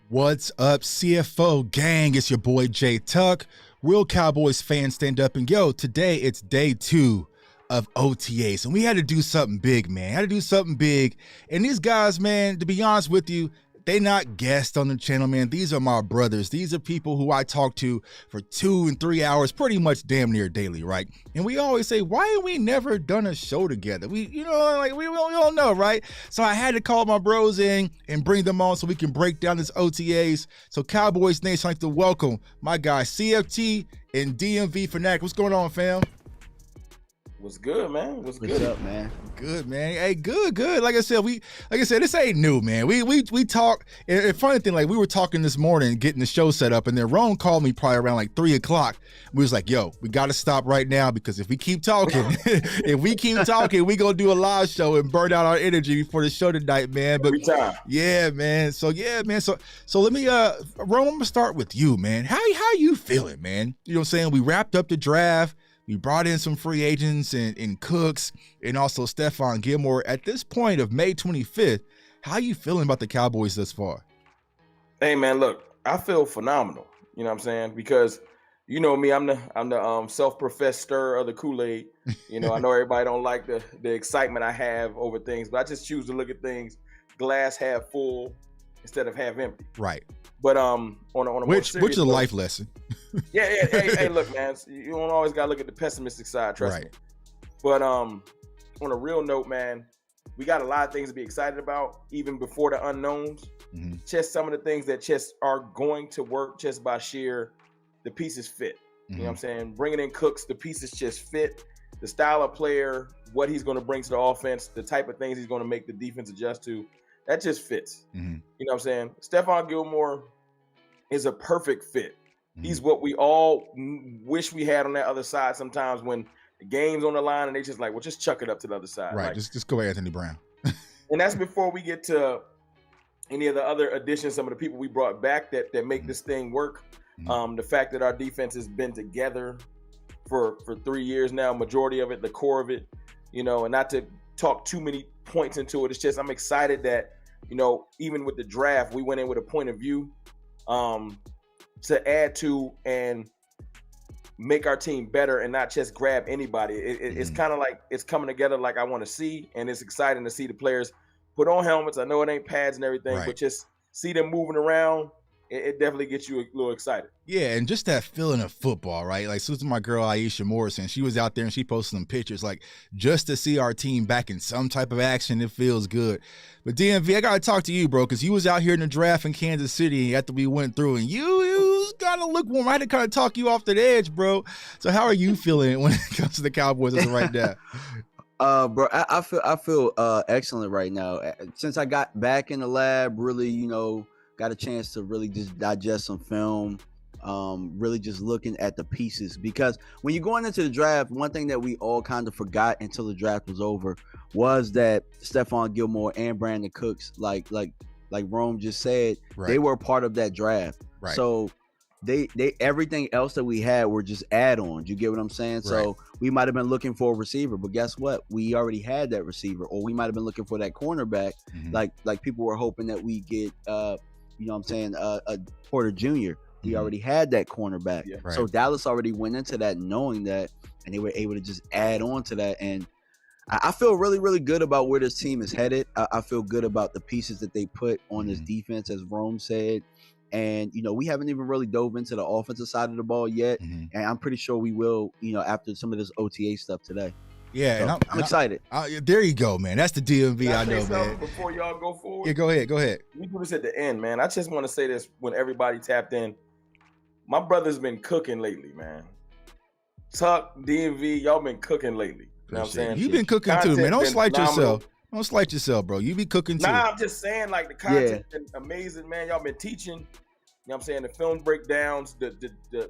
What's up, CFO gang? It's your boy Jay Tuck. Real Cowboys fans, stand up. And yo, today it's day 2 of OTAs. And we had to do something big, man. Had to do something big. And these guys, man, to be honest with you, they not guests on the channel, man. These are my brothers. These are people who I talk to for 2 and 3 hours, pretty much damn near daily, right? And we always say, why have we never done a show together? We don't know, right? So I had to call my bros in and bring them on so we can break down this OTAs. So Cowboys Nation, I'd like to welcome my guy CFT and DMV Fanatic. What's going on, fam? What's good, man? What's good? What's up, man? Good, man. Hey, good. Like I said, this ain't new, man. We talk. And funny thing, like we were talking this morning, getting the show set up, and then Ron called me probably around like 3 o'clock. We was like, yo, we got to stop right now because if we keep talking, we gonna do a live show and burn out our energy before the show tonight, man. But yeah, man. So let me, Ron, I'm gonna start with you, man. How you feeling, man? You know what I'm saying? We wrapped up the draft. We brought in some free agents and Cooks and also Stephon Gilmore. At this point of May 25th, how you feeling about the Cowboys thus far? Hey, man, look, I feel phenomenal. You know what I'm saying? Because you know me, I'm the self-professed stirrer of the Kool-Aid. You know, I know everybody don't like the excitement I have over things, but I just choose to look at things glass half full instead of half empty. Right. But on a more serious which is a life lesson. Yeah. Hey, look, man, you don't always gotta look at the pessimistic side. Trust me. But on a real note, man, we got a lot of things to be excited about, even before the unknowns. Mm-hmm. Just some of the things that just are going to work just by sheer the pieces fit. Mm-hmm. You know what I'm saying? Bringing in Cooks, the pieces just fit. The style of player, what he's going to bring to the offense, the type of things he's going to make the defense adjust to. That just fits. Mm-hmm. You know what I'm saying? Stephon Gilmore is a perfect fit. Mm-hmm. He's what we all wish we had on that other side sometimes when the game's on the line and they just like, well, just chuck it up to the other side. Right, like, just go Anthony Brown. And that's before we get to any of the other additions, some of the people we brought back that make mm-hmm. this thing work. Mm-hmm. The fact that our defense has been together for 3 years now, majority of it, the core of it, you know, and not to talk too many points into it. It's just I'm excited that, you know, even with the draft, we went in with a point of view to add to and make our team better and not just grab anybody. It's kind of like it's coming together like I want to see, and it's exciting to see the players put on helmets. I know it ain't pads and everything, right. But just see them moving around it definitely gets you a little excited. Yeah, and just that feeling of football, right? Like, Susan, my girl Aisha Morrison, she was out there and she posted some pictures. Like, just to see our team back in some type of action, it feels good. But DMV, I gotta talk to you, bro, because you was out here in the draft in Kansas City after we went through, and you gotta look warm. I had to kind of talk you off the edge, bro. So how are you feeling when it comes to the Cowboys as of right now? Bro, I feel excellent right now. Since I got back in the lab, really, got a chance to really just digest some film, really just looking at the pieces. Because when you're going into the draft, one thing that we all kind of forgot until the draft was over was that Stephon Gilmore and Brandon Cooks, like Rome just said, Right. they were part of that draft. Right. So they everything else that we had were just add-ons. You get what I'm saying? Right. So we might have been looking for a receiver, but guess what? We already had that receiver, or we might have been looking for that cornerback. Mhm. Like people were hoping that we get you know what I'm saying, a Porter Jr. We Mhm. already had that cornerback. Yeah. Right. So Dallas already went into that knowing that, and they were able to just add on to that. And I feel really, really good about where this team is headed. I feel good about the pieces that they put on this Mhm. defense, as Rome said. And, we haven't even really dove into the offensive side of the ball yet. Mhm. And I'm pretty sure we will, after some of this OTA stuff today. Yeah, So, and I'm excited. There you go, man. That's the DMV Can I say know, something man. before y'all go forward? Yeah, go ahead. We do this at the end, man. I just want to say this when everybody tapped in. My brother's been cooking lately, man. Tuck, DMV, y'all been cooking lately. You know what I'm saying? You've been cooking too, Content man. Don't been slight phenomenal. yourself. Don't slight yourself, bro. You be cooking too. Nah, I'm just saying, like, the content been amazing, man. Y'all been teaching, you know what I'm saying, the film breakdowns, the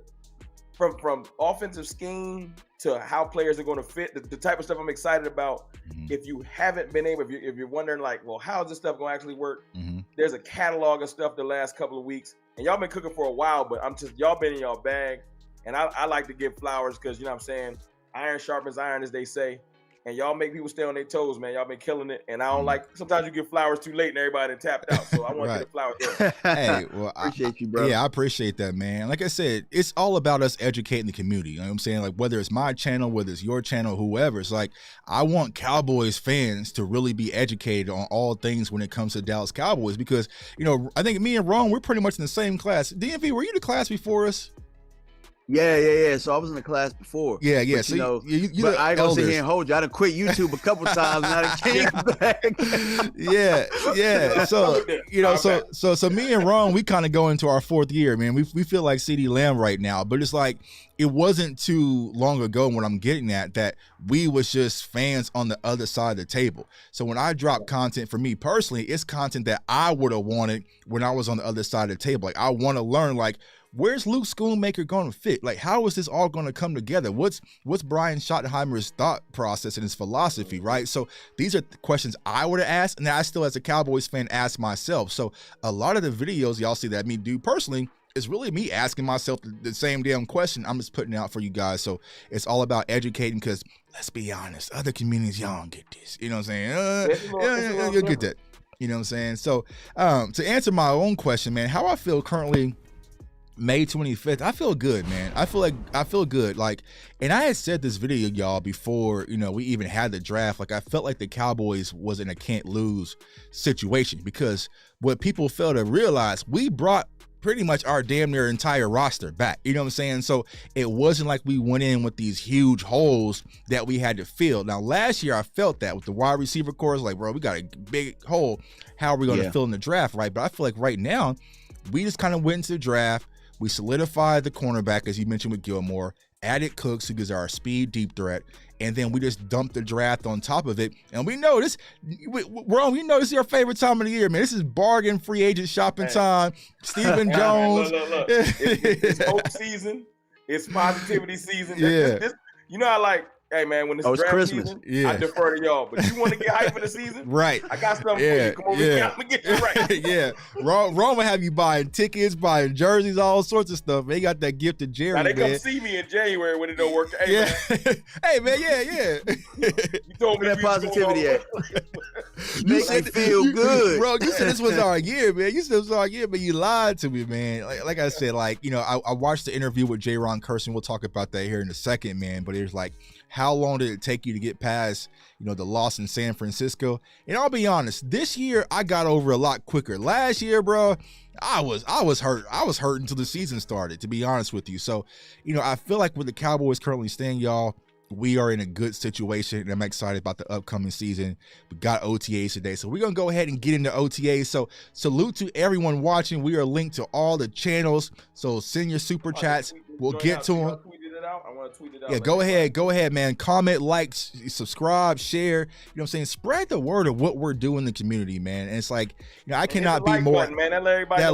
from offensive scheme to how players are going to fit, the type of stuff I'm excited about. Mhm. If you haven't been able, if you're wondering, like, well, how's this stuff going to actually work? Mhm. There's a catalog of stuff the last couple of weeks, and y'all been cooking for a while, but y'all been in y'all bag, and I like to give flowers because, you know what I'm saying, iron sharpens iron, as they say, and y'all make people stay on their toes, man. Y'all been killing it, and I don't like, sometimes you give flowers too late and everybody done tapped out, so I want to give the flowers there. Hey, well, appreciate you, bro. Yeah, I appreciate that, man. Like I said, it's all about us educating the community. You know what I'm saying? Like, whether it's my channel, whether it's your channel, whoever, it's like, I want Cowboys fans to really be educated on all things when it comes to Dallas Cowboys, because, I think me and Ron, we're pretty much in the same class. DMV, were you the class before us? Yeah. So I was in the class before. Yeah. But, So you but I ain't gonna sit here and hold you. I done quit YouTube a couple times and I done came back. Yeah. So me and Ron, we kind of go into our fourth year, man. We feel like CeeDee Lamb right now, but it's like, it wasn't too long ago, when I'm getting at, that we was just fans on the other side of the table. So when I drop content, for me personally, it's content that I would have wanted when I was on the other side of the table. Like, I want to learn, like, where's Luke Schoonmaker going to fit? Like, how is this all going to come together? What's Brian Schottenheimer's thought process and his philosophy, right? So these are the questions I would have asked, and that I still, as a Cowboys fan, ask myself. So a lot of the videos y'all see that me do personally is really me asking myself the same damn question. I'm just putting it out for you guys. So it's all about educating, because let's be honest, other communities, y'all don't get this. You know what I'm saying? You'll get that. You know what I'm saying? So to answer my own question, man, how I feel currently, May 25th, I feel good, man. I feel good. Like, and I had said this video, y'all, before, we even had the draft. Like, I felt like the Cowboys was in a can't lose situation, because what people fail to realize, we brought pretty much our damn near entire roster back. You know what I'm saying? So it wasn't like we went in with these huge holes that we had to fill. Now, last year I felt that with the wide receiver corps, like, bro, we got a big hole. How are we going to fill in the draft, right? But I feel like right now, we just kind of went into the draft. We solidified the cornerback, as you mentioned, with Gilmore, added Cooks, who gives our speed deep threat, and then we just dumped the draft on top of it. And we know this, Rome, this is your favorite time of the year, man. This is bargain free agent shopping time. Stephen Jones. Look. It's hope season. It's positivity season. This, I like, hey, man, when it's draft Christmas. season, I defer to y'all. But you want to get hype for the season? Right. I got something for you. Come over here. I'm going to get you right. Yeah. Ron will have you buying tickets, buying jerseys, all sorts of stuff. They got that gift to Jerry, now, they man. come see me in January when it don't work. Hey, man. Hey, man, yeah. You told me that positivity at. You said me feel good. Bro, you said this was our year, man. You said it was our year, but you lied to me, man. Like I said, I watched the interview with J. Ron Kirsten. We'll talk about that here in a second, man. But it's like, how long did it take you to get past, the loss in San Francisco? And I'll be honest, this year I got over a lot quicker. Last year, bro, I was hurt. I was hurt until the season started, to be honest with you. So, I feel like with the Cowboys currently stand, y'all, we are in a good situation, and I'm excited about the upcoming season. We got OTAs today, so we're going to go ahead and get into OTAs. So salute to everyone watching. We are linked to all the channels, so send your super chats. We'll get to them. I want to tweet it out. Yeah, go ahead, man. Comment, like, subscribe, share. You know what I'm saying? Spread the word of what we're doing in the community, man. And it's like, I cannot be more. Button, man. That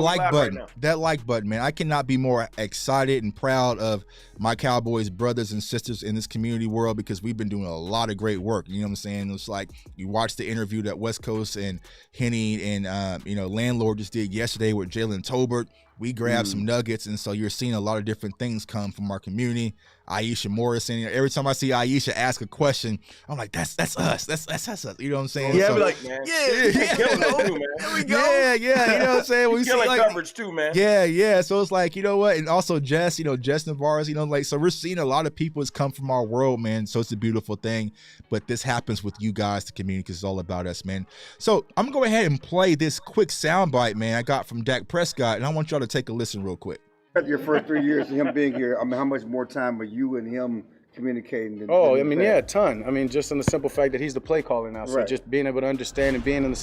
like button, man. I cannot be more excited and proud of my Cowboys brothers and sisters in this community world, because we've been doing a lot of great work. You know what I'm saying? It's like you watched the interview that West Coast and Henny and Landlord just did yesterday with Jalen Tolbert. We grabbed some nuggets, and so you're seeing a lot of different things come from our community. Aisha Morrison. Every time I see Aisha ask a question, I'm like, that's us. That's us. You know what I'm saying? Yeah, so, like, man. yeah. Killing it too, man. There we go. Yeah. You know what I'm saying? We killing see, coverage too, man. Yeah. So it's like, you know what? And also Jess Navarez, so we're seeing a lot of people has come from our world, man. So it's a beautiful thing. But this happens with you guys, the community, because it's all about us, man. So I'm gonna go ahead and play this quick soundbite, man, I got from Dak Prescott, and I want y'all to take a listen real quick. Your first 3 years of him being here, how much more time are you and him communicating? A ton. Just in the simple fact that he's the play caller now. So right. Just being able to understand and being in the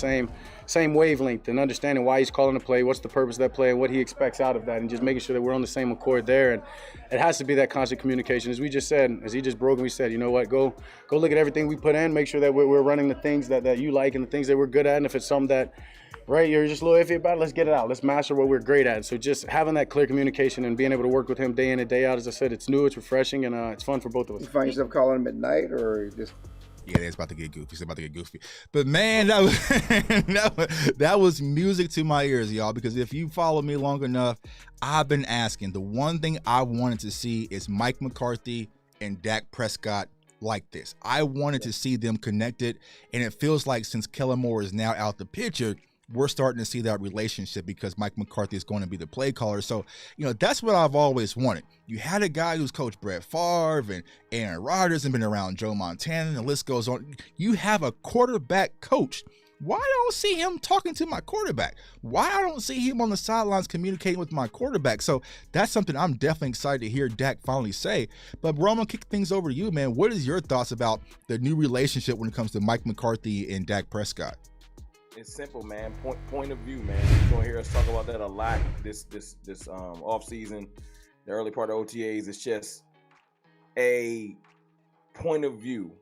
same wavelength and understanding why he's calling the play, what's the purpose of that play, and what he expects out of that, and just making sure that we're on the same accord there. And it has to be that constant communication. As we just said, as he just broke, and we said, you know what, go look at everything we put in, make sure that we're running the things that you like and the things that we're good at. And if it's something that you're just a little iffy about, let's get it out. Let's master what we're great at. So just having that clear communication and being able to work with him day in and day out, as I said, it's new, it's refreshing, and it's fun for both of us. You find yourself calling him at night, or just? Yeah, it's about to get goofy. It's about to get goofy. But man, that was music to my ears, y'all, because if you follow me long enough, I've been asking. The one thing I wanted to see is Mike McCarthy and Dak Prescott like this. I wanted to see them connected, and it feels like since Kellen Moore is now out the picture, we're starting to see that relationship, because Mike McCarthy is going to be the play caller. So, that's what I've always wanted. You had a guy who's coached Brett Favre and Aaron Rodgers and been around Joe Montana, and the list goes on. You have a quarterback coach. Why don't I see him talking to my quarterback? Why I don't see him on the sidelines communicating with my quarterback? So that's something I'm definitely excited to hear Dak finally say. But bro, I'm gonna kick things over to you, man. What is your thoughts about the new relationship when it comes to Mike McCarthy and Dak Prescott? It's simple, man. Point of view, man. You're gonna hear us talk about that a lot this off season, the early part of OTAs. It's just a point of view.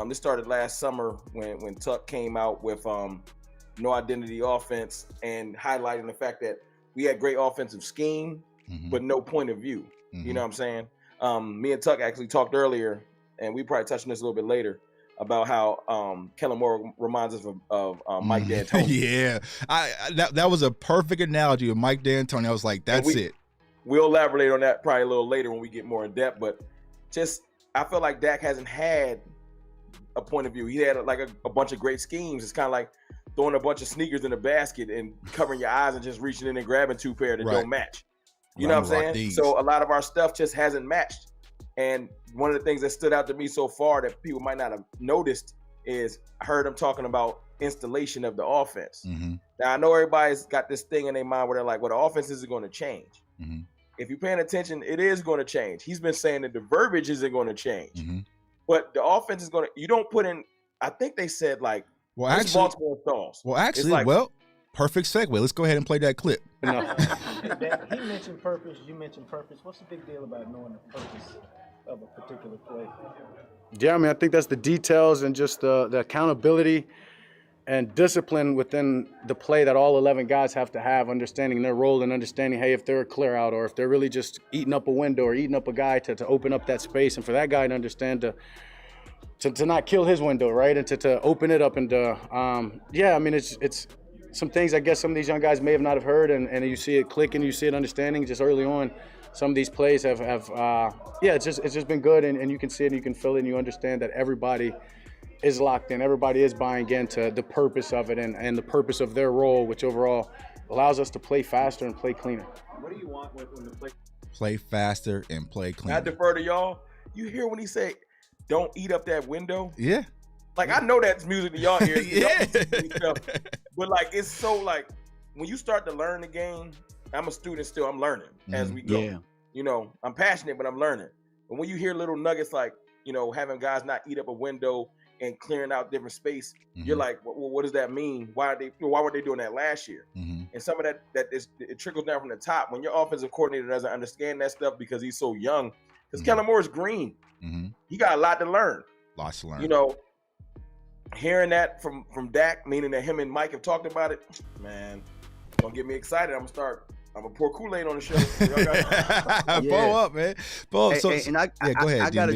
This started last summer when Tuck came out with no identity offense and highlighting the fact that we had great offensive scheme, but no point of view. You know what I'm saying? Me and Tuck actually talked earlier, and we probably touched on this a little bit later, about how Kellen Moore reminds us of Mike D'Antoni. Yeah, that was a perfect analogy of Mike D'Antoni. I was like, that's it. We'll elaborate on that probably a little later when we get more in depth. But just, I feel like Dak hasn't had a point of view. He had like a bunch of great schemes. It's kind of like throwing a bunch of sneakers in a basket and covering your eyes and just reaching in and grabbing two pair that don't match. You know what I'm saying? So a lot of our stuff just hasn't matched. And one of the things that stood out to me so far that people might not have noticed is I heard him talking about installation of the offense. Now, I know everybody's got this thing in their mind where they're like, well, the offense isn't going to change. If you're paying attention, it is going to change. He's been saying that the verbiage isn't going to change. But the offense is going to, you don't put in, I think they said like, Baltimore stalls. Perfect segue. Let's go ahead and play that clip. He mentioned purpose. You mentioned purpose. What's the big deal about knowing the purpose of a particular play? Yeah, I think that's the details and just the accountability and discipline within the play that all 11 guys have to have, understanding their role and understanding, hey, if they're a clear out or if they're really just eating up a window or eating up a guy to open up that space, and for that guy to understand to not kill his window, right, and to open it up. And it's some things I guess some of these young guys may have not have heard, and you see it clicking, you see it understanding just early on. Some of these plays have it's just been good, and you can see it and you can feel it and you understand that everybody is locked in. Everybody is buying into the purpose of it and the purpose of their role, which overall allows us to play faster and play cleaner. What do you want when the play faster and play cleaner? I defer to y'all. You hear when he say don't eat up that window. Yeah. Like I know that's music to y'all ears. Yeah. But like it's so like when you start to learn the game, I'm a student still. I'm learning as we go. Yeah. You know, I'm passionate, but I'm learning. And when you hear little nuggets like, you know, having guys not eat up a window and clearing out different space, you're like, well, what does that mean? Why were they doing that last year? And some of that it trickles down from the top. When your offensive coordinator doesn't understand that stuff because he's so young, because Kellen Moore is green. He got a lot to learn. Lots to learn. You know, hearing that from Dak, meaning that him and Mike have talked about it, man, don't get me excited. I'm gonna pour Kool-Aid on the show. Bow up, man. Bow up. And I go ahead. I got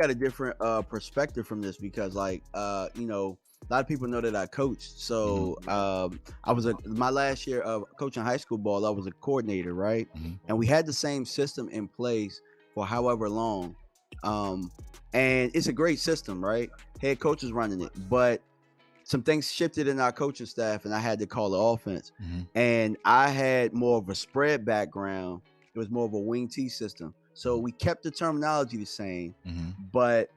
a different perspective from this because, like, you know, a lot of people know that I coached. So I was my last year of coaching high school ball. I was a coordinator, right? And we had the same system in place for however long. And it's a great system, right? Head coach is running it, but some things shifted in our coaching staff, and I had to call the offense. And I had more of a spread background. It was more of a wing T system. So we kept the terminology the same, but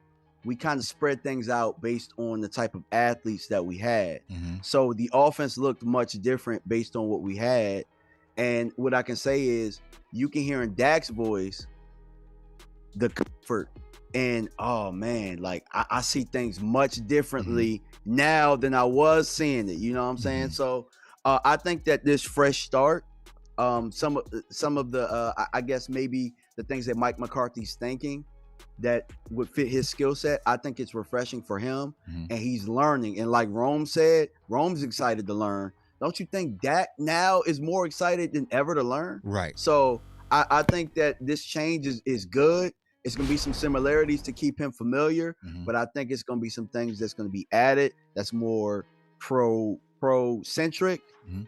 we kind of spread things out based on the type of athletes that we had. So the offense looked much different based on what we had. And what I can say is you can hear in Dak's voice the comfort. And oh man, like I see things much differently now than I was seeing it. You know what I'm saying? So I think that this fresh start, some of the I guess maybe the things that Mike McCarthy's thinking that would fit his skill set, I think it's refreshing for him, and he's learning. And like Rome said, Rome's excited to learn. Don't you think Dak now is more excited than ever to learn? Right. So I think that this change is good. It's going to be some similarities to keep him familiar, but I think it's going to be some things that's going to be added that's more pro-centric,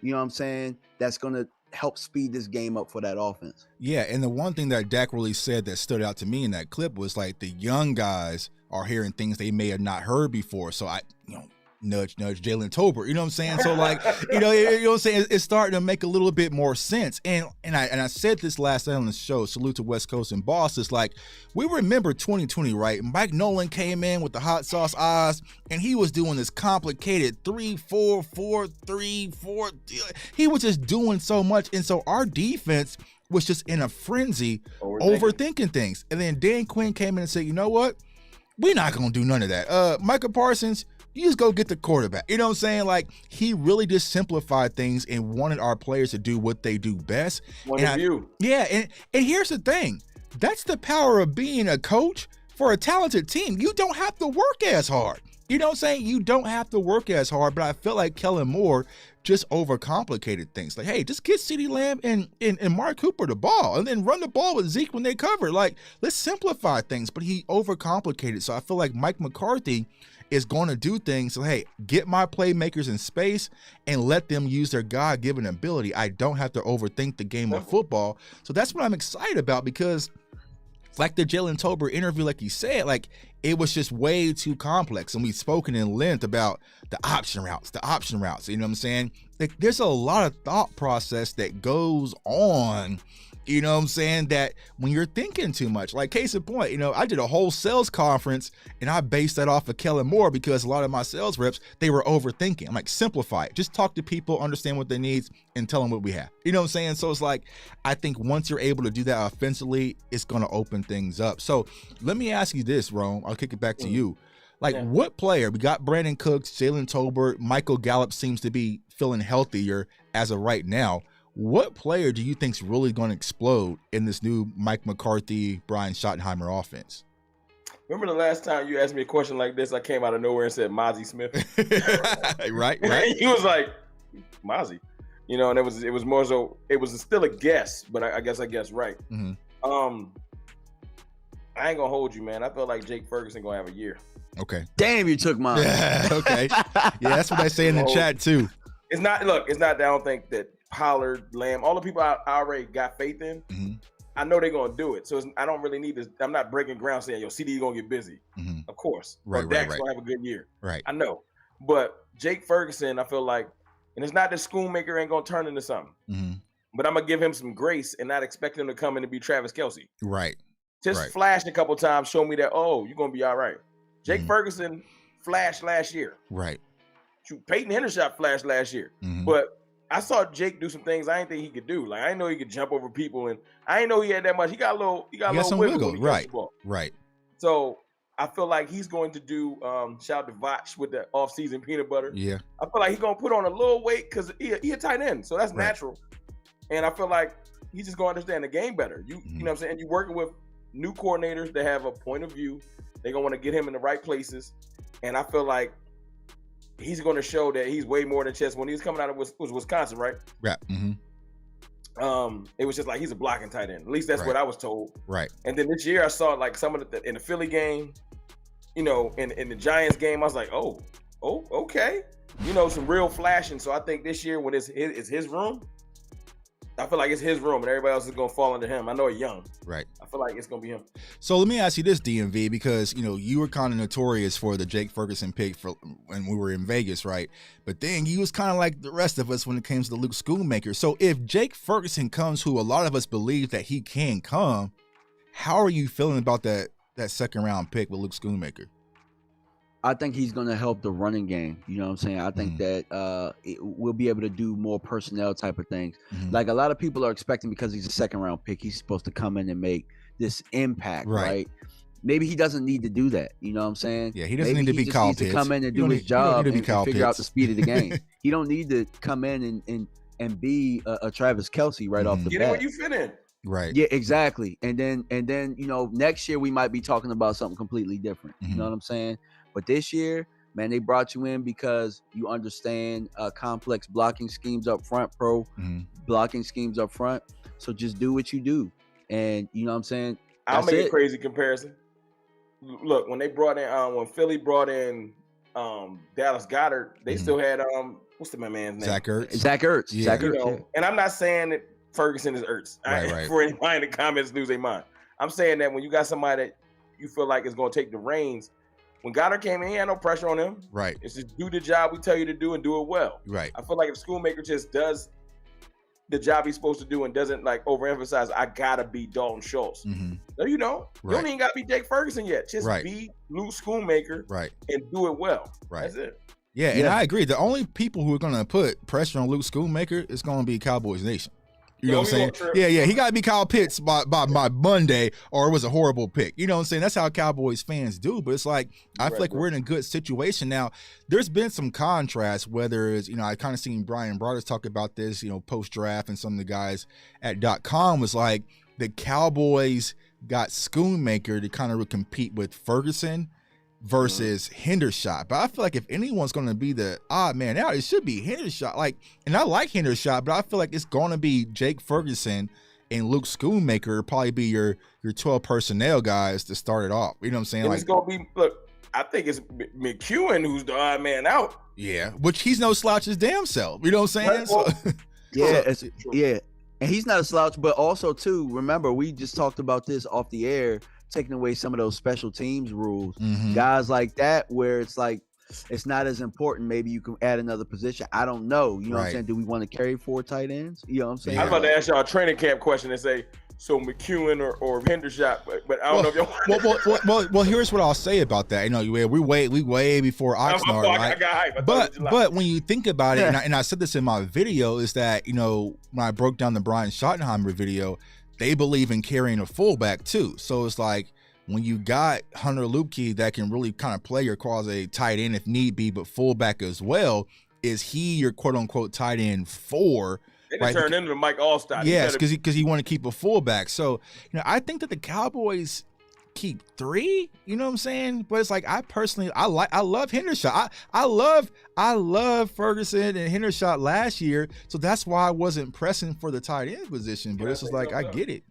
you know what I'm saying? That's going to help speed this game up for that offense. Yeah, and the one thing that Dak really said that stood out to me in that clip was like the young guys are hearing things they may have not heard before. So nudge Jalen Tolbert, you know what I'm saying? So like, you know what I'm saying? It's starting to make a little bit more sense. And I said this last night on the show, salute to West Coast and Boss. It's like, we remember 2020, right? Mike Nolan came in with the hot sauce eyes, and he was doing this complicated 3-4-4-3-4. He was just doing so much. And so our defense was just in a frenzy, overthinking things. And then Dan Quinn came in and said, you know what? We're not going to do none of that. Micah Parsons, you just go get the quarterback. You know what I'm saying? Like, he really just simplified things and wanted our players to do what they do best. Yeah, and here's the thing. That's the power of being a coach for a talented team. You don't have to work as hard. You know what I'm saying? You don't have to work as hard, but I feel like Kellen Moore just overcomplicated things. Like, hey, just get CeeDee Lamb and Mark Cooper the ball, and then run the ball with Zeke when they cover. Like, let's simplify things, but he overcomplicated. So I feel like Mike McCarthy is going to do things. So, hey, get my playmakers in space and let them use their God-given ability. I don't have to overthink the game of football. So that's what I'm excited about, because like the Jalen Tolbert interview, like he said, like it was just way too complex. And we've spoken in length about the option routes. You know what I'm saying? Like, there's a lot of thought process that goes on, you know what I'm saying, that when you're thinking too much, like case in point, you know, I did a whole sales conference and I based that off of Kellen Moore because a lot of my sales reps, they were overthinking. I'm like, simplify it. Just talk to people, understand what they need, and tell them what we have. You know what I'm saying? So it's like, I think once you're able to do that offensively, it's going to open things up. So let me ask you this, Rome. I'll kick it back to you. Like, what player, we got Brandon Cooks, Jalen Tolbert, Michael Gallup seems to be feeling healthier as of right now. What player do you think's really going to explode in this new Mike McCarthy, Brian Schottenheimer offense? Remember the last time you asked me a question like this, I came out of nowhere and said Mozzie Smith. right. He was like, Mozzie. You know, and it was more so, it was still a guess, but I guess right. I ain't gonna hold you, man. I felt like Jake Ferguson gonna have a year. Okay. Damn, you took mine. Okay. Yeah, that's what I say in the chat too. It's not that I don't think that Pollard, Lamb, all the people I already got faith in, I know they're going to do it. So I don't really need this. I'm not breaking ground saying, yo, CD going to get busy. Of course. Or Dak's going to have a good year. Right. I know. But Jake Ferguson, I feel like, and it's not that Schoonmaker ain't going to turn into something. But I'm going to give him some grace and not expect him to come in and be Travis Kelce. Right. Just flash a couple times, show me that, oh, you're gonna be all right. Jake Ferguson flashed last year. Right. Peyton Hendershot flashed last year. But I saw Jake do some things I didn't think he could do. Like I didn't know he could jump over people, and I didn't know he had that much. He got a little some wiggle. Right. Right. So I feel like he's going to do shout out to Vach with the off-season peanut butter. Yeah. I feel like he's gonna put on a little weight because he a tight end, so that's natural. And I feel like he's just gonna understand the game better. You know what I'm saying? You're working with new coordinators that have a point of view. They're gonna want to get him in the right places. And I feel like he's gonna show that he's way more than just when he was coming out of Wisconsin, right? Yeah. It was just like he's a blocking tight end. At least that's what I was told. Right. And then this year I saw like some of the in the Philly game, in the Giants game, I was like, oh, okay. Some real flashing. So I think this year when it's his room, I feel like it's his room and everybody else is going to fall into him. I know he's young. Right. I feel like it's going to be him. So let me ask you this, DMV, because, you were kind of notorious for the Jake Ferguson pick for when we were in Vegas, right? But then you was kind of like the rest of us when it came to the Luke Schoonmaker. So if Jake Ferguson comes, who a lot of us believe that he can come, how are you feeling about that second round pick with Luke Schoonmaker? I think he's going to help the running game. You know what I'm saying? I think that we'll be able to do more personnel type of things. Like a lot of people are expecting because he's a second round pick, he's supposed to come in and make this impact, right? Maybe he doesn't need to do that. You know what I'm saying? Yeah, he doesn't need to be Kyle Pitts. He needs to come in and do his job and figure out the speed of the game. He don't need to come in and be a Travis Kelce right off the bat. Get in where you fit in. Right. Yeah, exactly. And then next year we might be talking about something completely different. You know what I'm saying? But this year, man, they brought you in because you understand complex blocking schemes up front, blocking schemes up front. So just do what you do. And you know what I'm saying? I'll make a crazy comparison. Look, when they brought in, when Philly brought in Dallas Goedert, they still had, what's the man's name? Zach Ertz. Yeah. Zach Ertz. And I'm not saying that Ferguson is Ertz. Right. For anybody in the comments lose their mind. I'm saying that when you got somebody that you feel like is going to take the reins, when Goddard came in, he had no pressure on him. Right. It's just do the job we tell you to do and do it well. Right. I feel like if Schoonmaker just does the job he's supposed to do and doesn't like overemphasize, I gotta be Dalton Schultz. No, you don't even gotta be Jake Ferguson yet. Just be Luke Schoonmaker and do it well. Right. That's it. Yeah, and I agree. The only people who are gonna put pressure on Luke Schoonmaker is gonna be Cowboys Nation. You know what I'm saying? Yeah. He got to be Kyle Pitts by Monday, or it was a horrible pick. You know what I'm saying? That's how Cowboys fans do. But it's like, I feel like we're in a good situation now. There's been some contrast, whether it's, I kind of seen Brian Broaders talk about this, post-draft, and some of the guys at .com was like, the Cowboys got Schoonmaker to kind of compete with Ferguson versus Hendershot. But I feel like if anyone's going to be the odd man out, it should be Hendershot. And I like Hendershot, but I feel like it's going to be Jake Ferguson and Luke Schoonmaker probably be your 12 personnel guys to start it off. You know what I'm saying? And it's going to be, look, I think it's McEwen who's the odd man out. Yeah, which he's no slouch his damn self. You know what I'm saying? Yeah. And he's not a slouch, but also too, remember, we just talked about this off the air, taking away some of those special teams rules. Guys like that, where it's like, it's not as important. Maybe you can add another position. I don't know. You know what I'm saying? Do we want to carry 4 tight ends? You know what I'm saying? I was about to ask y'all a training camp question and say, so McEwen or Hendershot, but I don't know if y'all. Well, here's what I'll say about that. We way before Oxnard, right? I got hype. But when you think about it, and I said this in my video, is that when I broke down the Brian Schottenheimer video, they believe in carrying a fullback too. So it's like, when you got Hunter Luepke that can really kind of play your quasi tight end if need be, but fullback as well, is he your quote unquote tight end 4? They turn into Mike Allstott. Yes, because he want to keep a fullback. So I think that the Cowboys keep 3. You know what I'm saying? But it's like, I love Hendershot. I love Ferguson and Hendershot last year. So that's why I wasn't pressing for the tight end position. But it's just like, I get it.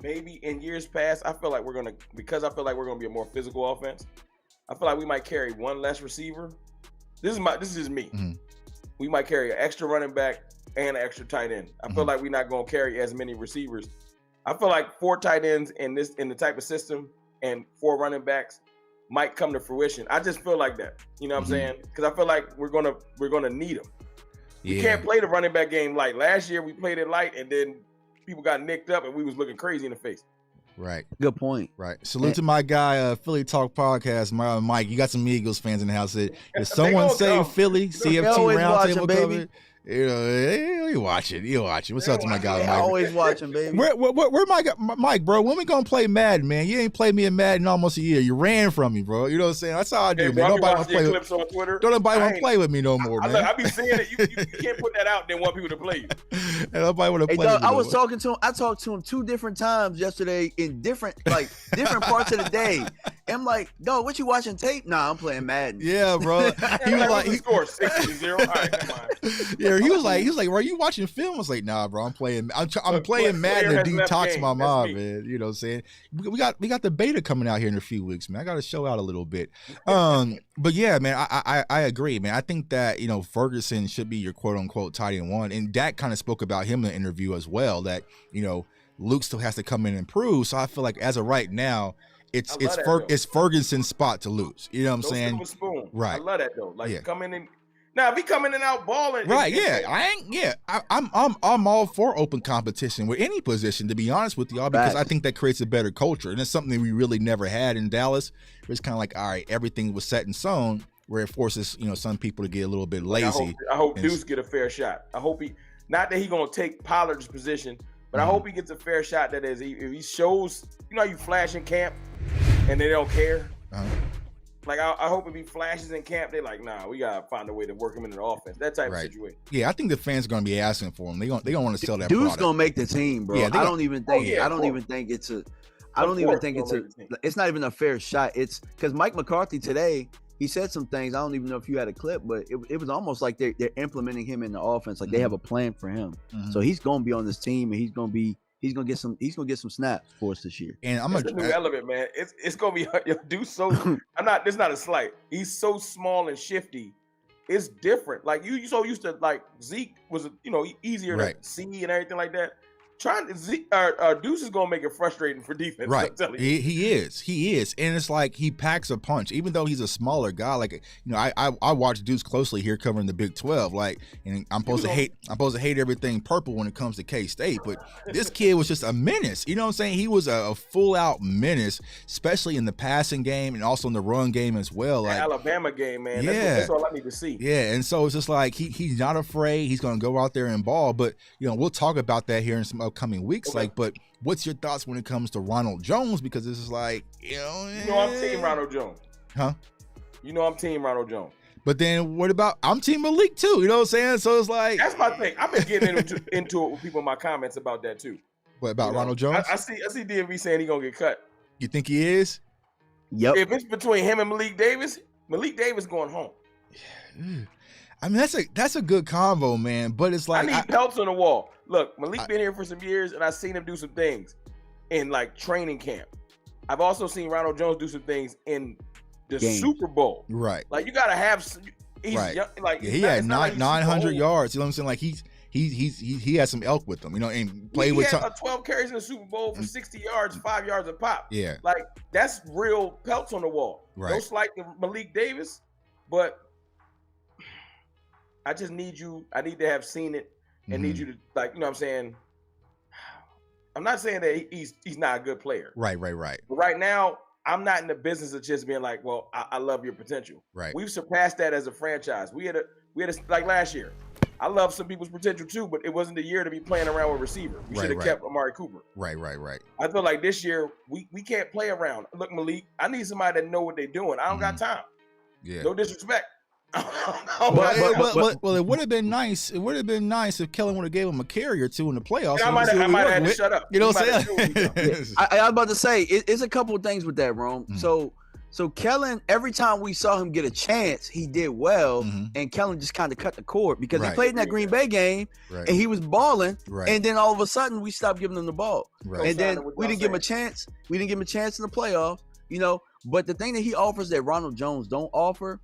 Maybe in years past, I feel like we're gonna be a more physical offense. I feel like we might carry one less receiver. This is just me. We might carry an extra running back and an extra tight end. I feel like we're not gonna carry as many receivers. I feel like 4 tight ends in the type of system and 4 running backs might come to fruition. I just feel like that. You know what I'm saying? Because I feel like we're gonna need them. We can't play the running back game light. Last year we played it light, and then people got nicked up and we was looking crazy in the face. Right. Good point. Right. Salute to my guy, Philly Talk Podcast, Mike. You got some Eagles fans in the house. If someone say Philly, CFT roundtable covered, you know, you watch it. What's up to my guy, Mike? Always watching, baby. Where Mike, bro? When we gonna play Madden, man? You ain't played me in Madden almost a year. You ran from me, bro. You know what I'm saying? That's how I do, man. Nobody want to play clips on Twitter. Don't nobody want to play with me no more, man. I be saying it. You can't put that out. They want people to play you. Nobody want to play. I was talking to him. I talked to him 2 different times yesterday in different parts of the day. I'm like, dog, what you watching tape? Nah, I'm playing Madden. Yeah, bro. He was like, he scored 6-0. All right, come on. Yeah, he was like, bro, you watching film? I was like, nah, bro, I'm playing Madden to detox my mind, man. You know what I'm saying? We got the beta coming out here in a few weeks, man. I got to show out a little bit. But yeah, man, I agree, man. I think that, you know, Ferguson should be your quote unquote tight end 1, and Dak kind of spoke about him in the interview as well. That, you know, Luke still has to come in and improve. So I feel like as of right now, it's Ferguson's spot to lose. You know what I'm saying? Spoon. Right. I love that though. Like coming in. Now, if he coming in out balling, right? I'm all for open competition with any position, to be honest with y'all, because I think that creates a better culture, and it's something we really never had in Dallas. It's kind of like, all right, everything was set in stone, where it forces, you know, some people to get a little bit lazy. I hope Deuce get a fair shot. I hope not that he gonna take Pollard's position, but I hope he gets a fair shot. That is, if he shows, you know, you flash in camp, and they don't care. Like, I hope if he flashes in camp, they're like, nah, we gotta find a way to work him into the offense. That type of situation. Yeah, I think the fans are gonna be asking for him. They gonna want to sell that. Dude's gonna make the team, bro. Yeah, I don't even think it's not even a fair shot. It's because Mike McCarthy today, he said some things. I don't even know if you had a clip, but it was almost like they're implementing him in the offense. Like they have a plan for him. So he's gonna be on this team, and he's gonna get some snaps for us this year. And I'm a new element, man. It's gonna be Deuce. So it's not a slight. He's so small and shifty. It's different. Like you so used to, like, Zeke was, you know, easier to see and everything like that. Deuce is gonna make it frustrating for defense. Right, he is, and it's like he packs a punch, even though he's a smaller guy. Like, you know, I watch Deuce closely here covering the Big 12. Like, and I'm supposed to hate everything purple when it comes to K-State, but this kid was just a menace. You know what I'm saying? He was a full out menace, especially in the passing game and also in the run game as well. Like Alabama game, man. Yeah, that's all I need to see. Yeah, and so it's just like he's not afraid. He's gonna go out there and ball. But, you know, we'll talk about that here in some upcoming weeks. Okay. Like, but what's your thoughts when it comes to Ronald Jones? Because this is like, you know, I'm team Ronald Jones. Huh? You know I'm team Ronald Jones. But then what about, I'm team Malik too? You know what I'm saying? So it's like, that's my thing. I've been getting into it with people in my comments about that too. What about Ronald Jones? I see DMV saying he's gonna get cut. You think he is? Yep. If it's between him and Malik Davis going home. I mean, that's a good convo, man. But it's like, I need pelts on the wall. Look, Malik been here for some years, and I've seen him do some things in, like, training camp. I've also seen Ronald Jones do some things in the Super Bowl. Right. Like, you gotta have. He's young, like, he had 900 yards. You know what I'm saying? Like, he has some elk with him. You know, and played with. He had 12 carries in the Super Bowl for 60 yards, 5 yards a pop. Yeah. Like, that's real pelts on the wall. Right. No slight to Malik Davis, but I just need you. I need to have seen it. And need you to, like, you know what I'm saying? I'm not saying that he's not a good player. Right. But right now, I'm not in the business of just being like, well, I love your potential. Right. We've surpassed that as a franchise. We had a like last year. I love some people's potential too, but it wasn't the year to be playing around with receiver. We should have kept Amari Cooper. Right. I feel like this year we can't play around. Look, Malik, I need somebody that know what they're doing. I don't got time. Yeah. No disrespect. Well, it would have been nice. It would have been nice if Kellen would have gave him a carry or two in the playoffs. I might have had to shut up. You know what I'm saying? I was about to say, it's a couple of things with that, Rome. So Kellen, every time we saw him get a chance, he did well, and Kellen just kind of cut the cord because he played in that Green Bay game, and he was balling, and then all of a sudden we stopped giving him the ball, and then we didn't give him a chance. We didn't give him a chance in the playoffs, you know. But the thing that he offers that Ronald Jones don't offer,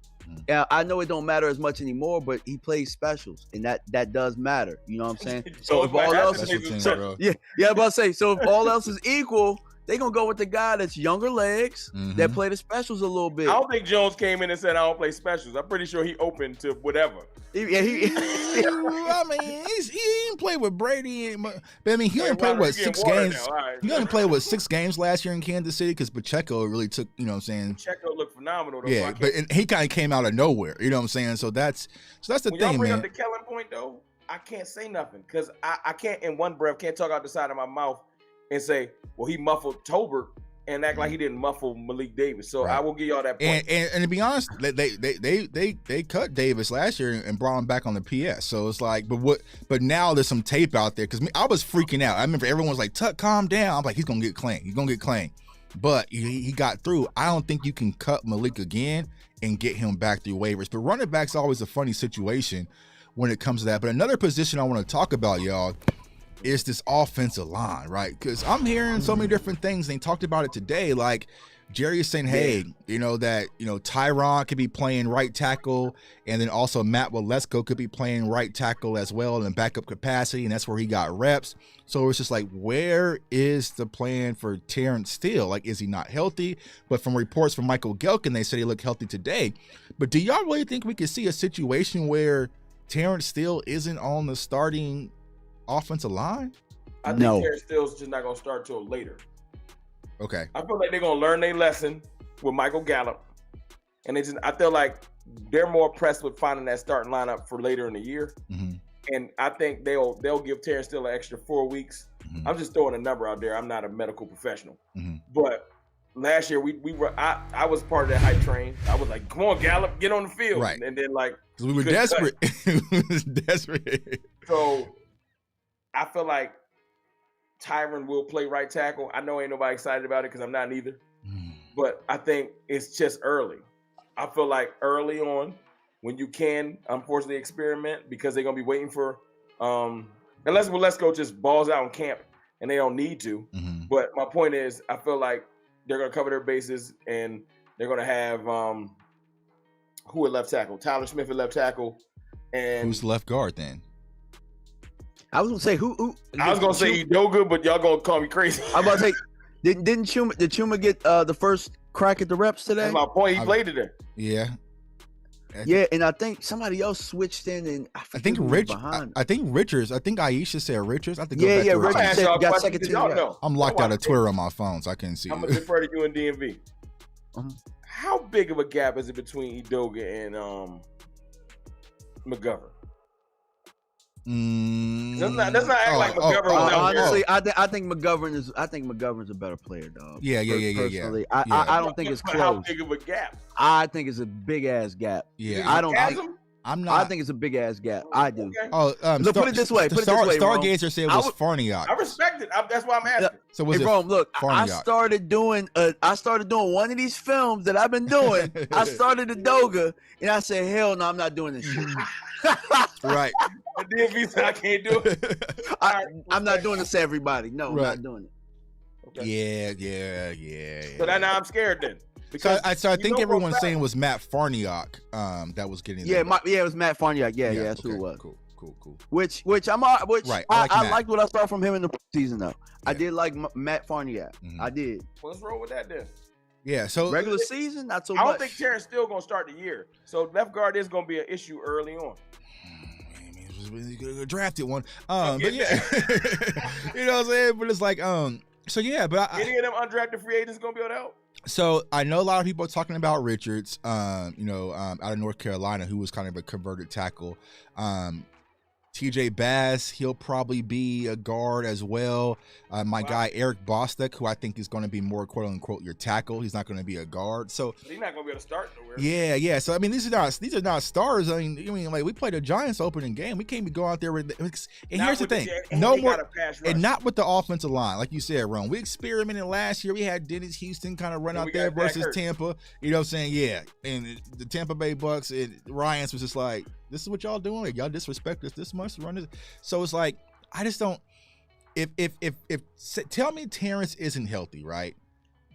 I know it don't matter as much anymore, but he plays specials, and that does matter. You know what I'm saying? So if all else, I'm about to say, so if all else is equal, They gonna go with the guy that's younger legs that play the specials a little bit. I don't think Jones came in and said I don't play specials. I'm pretty sure he opened to whatever. I mean, he didn't play with Brady. But I mean, he only played what 6 games. Right. He only played what 6 games last year in Kansas City because Pacheco really took. You know what I'm saying? Pacheco looked phenomenal. Though, yeah, but he kind of came out of nowhere. You know what I'm saying? So that's the when thing, y'all bring man. up the Kellen point though, I can't say nothing because I can't in one breath can't talk out the side of my mouth and say, well, he muffled Tolbert and act like he didn't muffle Malik Davis. So I will give y'all that point. And to be honest, they cut Davis last year and brought him back on the PS. So it's like, but now there's some tape out there because I was freaking out. I remember everyone was like, "Tuck, calm down." I'm like, he's gonna get clean. He's gonna get clean. But he got through. I don't think you can cut Malik again and get him back through waivers. But running back's always a funny situation when it comes to that. But another position I want to talk about, y'all, is this offensive line, right? Because I'm hearing so many different things. They talked about it today. Like Jerry is saying, hey, Tyron could be playing right tackle, and then also Matt Waletzko could be playing right tackle as well in backup capacity, and that's where he got reps. So it's just like, where is the plan for Terrence Steele? Like, is he not healthy? But from reports from Michael Gelkin, they said he looked healthy today. But do y'all really think we could see a situation where Terrence Steele isn't on the starting offensive line? I think Terrence Steele's just not going to start till later. Okay. I feel like they're going to learn their lesson with Michael Gallup. And I feel like they're more pressed with finding that starting lineup for later in the year. Mm-hmm. And I think they'll give Terrence Steele an extra 4 weeks. Mm-hmm. I'm just throwing a number out there. I'm not a medical professional. Mm-hmm. But last year I was part of that hype train. I was like, come on, Gallup, get on the field. Right. And then we were desperate. We was desperate. So I feel like Tyron will play right tackle. I know ain't nobody excited about it because I'm not either. But I think it's just early. I feel like early on, when you can, unfortunately, experiment because they're going to be waiting for unless Waletzko just balls out in camp and they don't need to. Mm-hmm. But my point is, I feel like they're going to cover their bases and they're going to have who at left tackle? Tyler Smith at left tackle. And who's left guard then? I was gonna say who I was gonna say Udoga, but y'all gonna call me crazy. I'm about to say, did Chuma get the first crack at the reps today? That's my point. He played today. Yeah. Yeah, and I think somebody else switched in, and I think Richards. I think Aisha said Richards. I think Richards said got second team. I'm locked out of Twitter on my phone, so I can't see. I'm gonna defer to you and DMV. How big of a gap is it between Udoga and McGovern? Let's not act like McGovern was out honestly, I think McGovern's a better player, dog. Yeah. Personally, I don't think it's close. How big of a gap? I think it's a big ass gap. Yeah, I'm not. I think it's a big ass gap. I do. Okay. Look, put it this way. Stargazer said it was Farniok. I respect it. That's why I'm asking. So was hey, Rome, look, I started doing one of these films that I've been doing. I started a Doga, and I said, hell no, I'm not doing this shit. Right. The DMV said I can't do it. I'm not doing this to everybody. No, I'm not doing it. Okay. Yeah. So now I'm scared then. So I think everyone's saying it was Matt Farniok that was getting it was Matt Farniok. Yeah, that's who it was. Cool. Which right. I liked what I saw from him in the season though. Yeah. I did like Matt Farniok. Mm-hmm. I did. What's wrong with that then? Yeah, so regular season, not so much. I don't think Terrence still gonna start the year. So left guard is gonna be an issue early on. Drafted one. But yeah. You know what I'm saying? But it's like, so yeah, but any of them undrafted free agents gonna be able to help? So I know a lot of people are talking about Richards, out of North Carolina, who was kind of a converted tackle. TJ Bass, he'll probably be a guard as well. Guy Eric Bostic, who I think is going to be more quote unquote your tackle. He's not going to be a guard. So he's not going to be able to start nowhere. Yeah. So I mean, these are not stars. I mean, like we played the Giants opening game. We can't be going out there with. And here's the thing, no more, and not with the offensive line, like you said, Ron. We experimented last year. We had Dennis Houston kind of run out there versus Tampa. You know what I'm saying? Yeah, and the Tampa Bay Bucks and Ryans was just like, this is what y'all doing? Like, y'all disrespect us this much to run this. So it's like, I just don't. If tell me Terrence isn't healthy, right?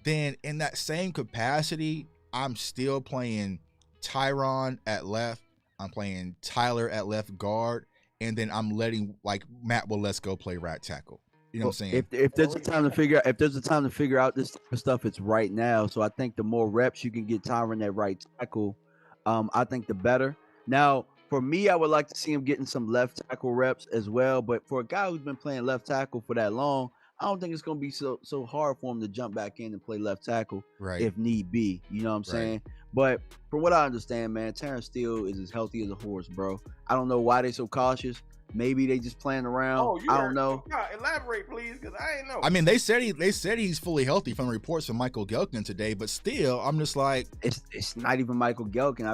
Then in that same capacity, I'm still playing Tyron at left. I'm playing Tyler at left guard, and then I'm letting like Matt Waletzko play right tackle. You know what I'm saying? If there's a time to figure out this type of stuff, it's right now. So I think the more reps you can get Tyron at right tackle, I think the better. Now, for me, I would like to see him getting some left tackle reps as well. But for a guy who's been playing left tackle for that long, I don't think it's going to be so hard for him to jump back in and play left tackle if need be. You know what I'm saying? But from what I understand, man, Terrence Steele is as healthy as a horse, bro. I don't know why they're so cautious. Maybe they just playing around. I don't know. Elaborate, please, because I ain't know. I mean, they said he's fully healthy from the reports from Michael Gelkin today, but still, I'm just like, it's not even Michael Gelkin.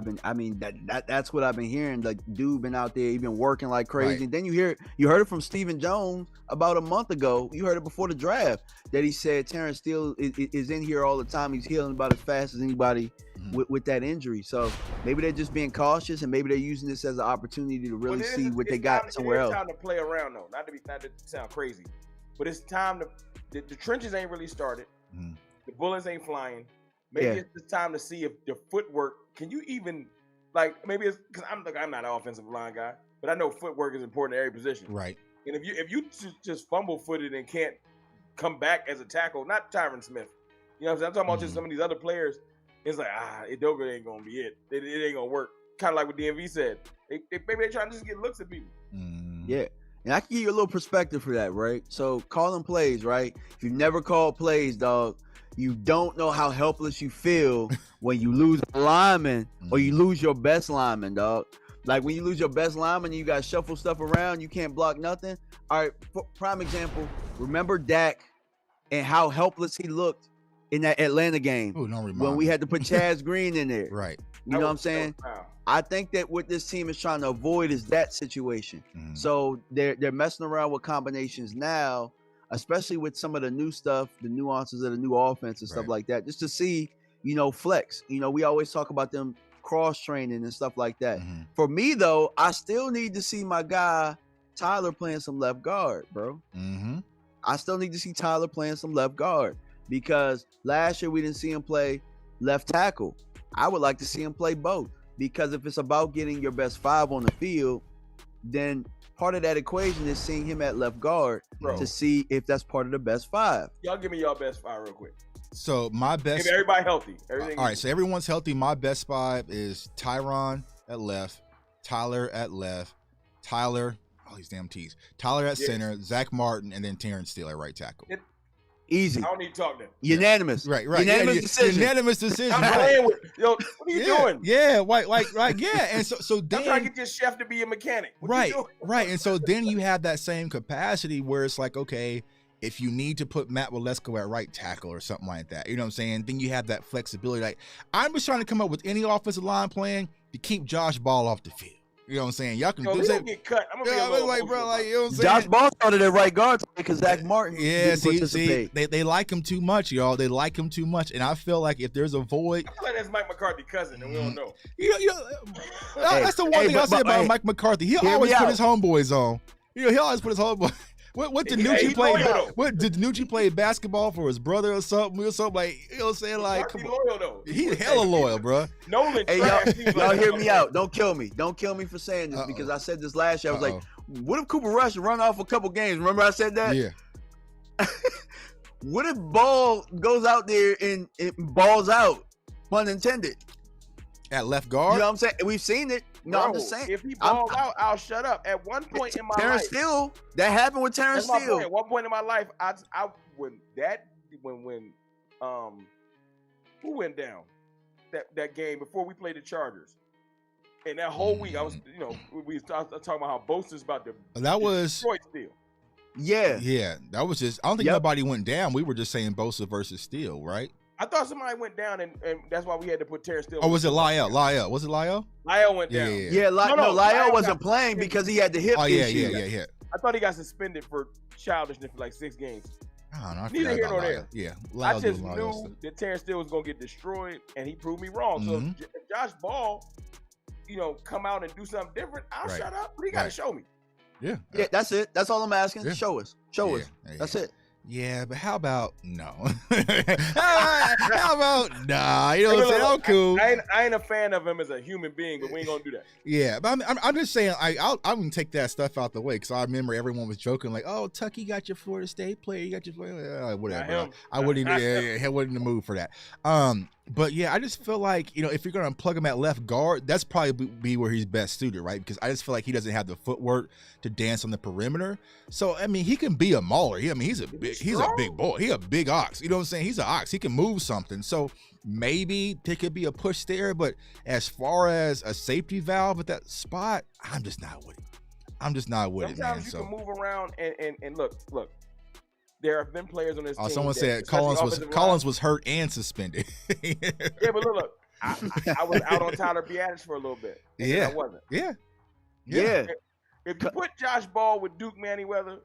That's what I've been hearing. Like, dude been out there, he been working like crazy. And then you heard it from Stephen Jones about a month ago. You heard it before the draft that he said Terrence Steele is in here all the time. He's healing about as fast as anybody with that injury. So maybe they're just being cautious, and maybe they're using this as an opportunity to really see what they got somewhere else. It's time to play around, though. Not to sound crazy, but it's time to. The trenches ain't really started. The bullets ain't flying. Maybe it's just time to see if the footwork. Can you even maybe it's because I'm not an offensive line guy, but I know footwork is important at every position. Right. And if you just fumble footed and can't come back as a tackle, not Tyron Smith. You know what I'm saying? I'm talking about just some of these other players. It's like, Idoga ain't gonna be it. It ain't gonna work. Kind of like what DMV said. Maybe they're trying to just get looks at people. Yeah. And I can give you a little perspective for that, right? So calling plays, right? If you've never called plays, dog, you don't know how helpless you feel when you lose a lineman or you lose your best lineman, dog. Like when you lose your best lineman and you got to shuffle stuff around, you can't block nothing. All right, prime example, remember Dak and how helpless he looked in that Atlanta game when we had to put Chaz Green in there. Right. You know what I'm saying? I think that what this team is trying to avoid is that situation. So they're messing around with combinations now, especially with some of the new stuff, the nuances of the new offense and stuff like that, just to see, flex. We always talk about them cross training and stuff like that. For me, though, I still need to see my guy Tyler playing some left guard, bro. I still need to see Tyler playing some left guard because last year we didn't see him play left tackle. I would like to see him play both because if it's about getting your best five on the field, then part of that equation is seeing him at left guard to see if that's part of the best five. Y'all give me y'all best five real quick. So my best. Give everybody healthy. All right, so everyone's healthy. My best five is Tyron at left, Tyler at left, Tyler, all these damn T's. Tyler at center, Zach Martin, and then Terrence Steele at right tackle. Easy. I don't need to talk then. Unanimous. Right. Unanimous decision. Unanimous decision. I'm playing with what are you doing? Yeah, yeah. And so then I'm trying to get this chef to be a mechanic. Right. And so then you have that same capacity where it's like, okay, if you need to put Matt Walesko at right tackle or something like that, you know what I'm saying? Then you have that flexibility. Like I'm just trying to come up with any offensive line plan to keep Josh Ball off the field. You know what I'm saying? Y'all can do that. Get cut. I'm gonna be a little like, bro, like, you know what I'm saying? Josh Ball started at right guard because Zach Martin. Yeah, see, they like him too much, y'all. They like him too much, and I feel like if there's a void, I feel like that's Mike McCarthy cousin, and we don't know. That's the one thing I say about Mike McCarthy. He always put his homeboys on. He always put his homeboys. What did Nucci play? What did Nucci play basketball for his brother or something? Like, you know what I'm saying? Like, come on. He's hella loyal, bro. Nolan, hey, y'all hear me out. Don't kill me. Don't kill me for saying this because I said this last year. I was like, what if Cooper Rush run off a couple games? Remember I said that? Yeah. What if Ball goes out there and it balls out? Pun intended. At left guard? You know what I'm saying? We've seen it. No, I'm just saying. If he balls out, I'll shut up. At one point in my Terrence life, Steele, that happened with Terrence Steele. At one point in my life, when who went down that game before we played the Chargers, and that whole week I was, we talking about how Bosa's about to destroy Steele. Yeah, that was just. I don't think nobody went down. We were just saying Bosa versus Steele, right? I thought somebody went down, and that's why we had to put Terrence Steele. Oh, was it Lyle? Was it Lyle? Lyle went down. Yeah. Lyle wasn't playing because he had the hip issue. Yeah. I thought he got suspended for childishness for like 6 games. I don't know. Neither here nor there. Yeah, I just knew that Terrence Steele was going to get destroyed, and he proved me wrong. So if Josh Ball, come out and do something different, I'll shut up. But he got to show me. Yeah. Yeah, that's it. That's all I'm asking. Yeah. Show us. That's it. Yeah, but how about no? How about nah? You know what I'm saying? I'm cool. I ain't a fan of him as a human being, but we ain't gonna do that. Yeah, but I'm just saying I'm gonna take that stuff out the way because I remember everyone was joking like, "Oh, Tuck, you got your Florida State player, you got your Florida, whatever." I wouldn't even he wasn't in the mood for that. But yeah, I just feel like if you're gonna plug him at left guard, that's probably be where he's best suited, right? Because I just feel like he doesn't have the footwork to dance on the perimeter. So I mean, he can be a mauler. He's a big boy. He a big ox. You know what I'm saying? He's an ox. He can move something. So maybe there could be a push there. But as far as a safety valve at that spot, I'm just not with it. Sometimes you can move around and look. There have been players on this team. Someone said Collins was hurt and suspended. Yeah, but look. I was out on Tyler Biadasz for a little bit. Yeah, I wasn't. Yeah. If you put Josh Ball with Duke Manyweather,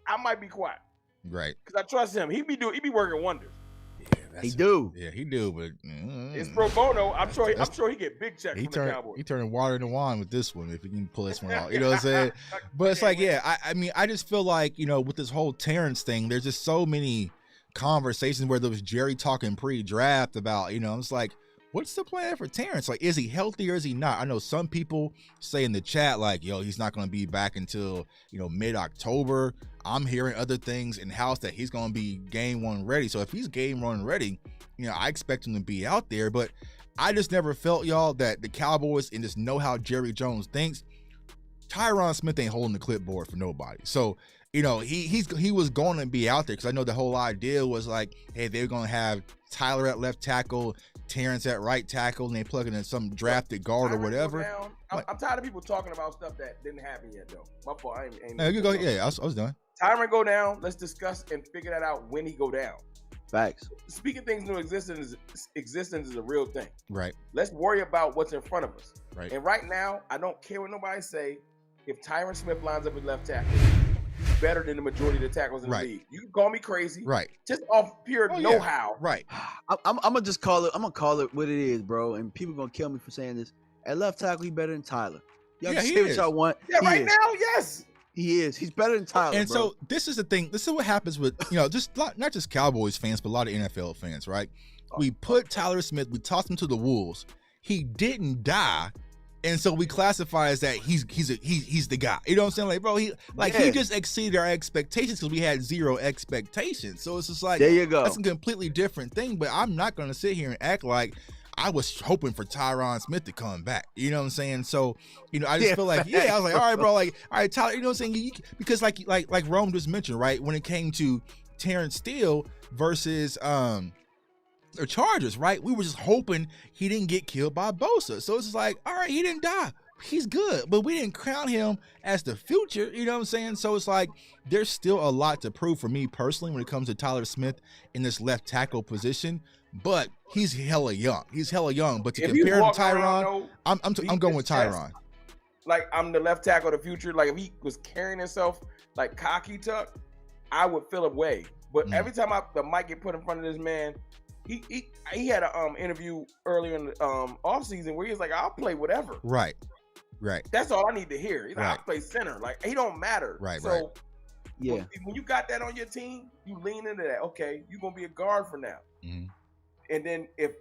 I might be quiet. Right. Because I trust him. He be working wonders. Yeah, he do. Yeah, he do. But it's pro bono. I'm sure he get big checks from the Cowboys. He turning water into wine with this one if he can pull this one out. You know what I'm saying? But it's like, I mean, I just feel like with this whole Terrence thing, there's just so many conversations where there was Jerry talking pre-draft about, it's like, what's the plan for Terrence? Like, is he healthy or is he not? I know some people say in the chat, like, he's not going to be back until, mid-October. I'm hearing other things in-house that he's going to be game one ready. So if he's game one ready, I expect him to be out there. But I just never felt, y'all, that the Cowboys, and just know how Jerry Jones thinks, Tyron Smith ain't holding the clipboard for nobody. So, he was going to be out there because I know the whole idea was like, hey, they're going to have Tyler at left tackle, Terrence at right tackle, and they plug in some drafted guard or whatever. I'm tired of people talking about stuff that didn't happen yet, though. My fault. You go. Yeah, I was done. Tyron go down. Let's discuss and figure that out when he go down. Facts. Speaking things into existence is a real thing. Right. Let's worry about what's in front of us. Right. And right now, I don't care what nobody say. If Tyron Smith lines up at left tackle, he's better than the majority of the tackles in the league. You can call me crazy. Right. Just off pure know-how. Right. I'm gonna just call it. I'm gonna call it what it is, bro. And people gonna kill me for saying this. At left tackle, he better than Tyler. Y'all can say what y'all want. Yeah, right now, yes. He is. He's better than Tyler. And bro. so this is the thing. This is what happens with just not just Cowboys fans, but a lot of NFL fans, right? We put Tyler Smith. We tossed him to the wolves. He didn't die. And so we classify as that he's the guy. You know what I'm saying? Like, bro, he just exceeded our expectations because we had zero expectations. So it's just like, there you go. That's a completely different thing. But I'm not going to sit here and act like I was hoping for Tyron Smith to come back. You know what I'm saying? So, I just feel like, I was like, all right, bro, like, all right, Tyler, you know what I'm saying? Because like Rome just mentioned, right? When it came to Terrence Steele versus the Chargers, right? We were just hoping he didn't get killed by Bosa. So it's just like, all right, he didn't die. He's good. But we didn't crown him as the future. You know what I'm saying? So it's like, there's still a lot to prove for me personally when it comes to Tyler Smith in this left tackle position. But he's hella young. But to compare him to Tyron, I'm going with Tyron. Like, I'm the left tackle of the future. Like, if he was carrying himself like cocky Tuck, I would feel away. But every time the mic get put in front of this man, he had an interview earlier in the offseason where he was like, I'll play whatever. Right. That's all I need to hear. He's like, I'll play center. Like, he don't matter. Right. When you got that on your team, you lean into that. Okay, you're going to be a guard for now. Mm-hmm. And then if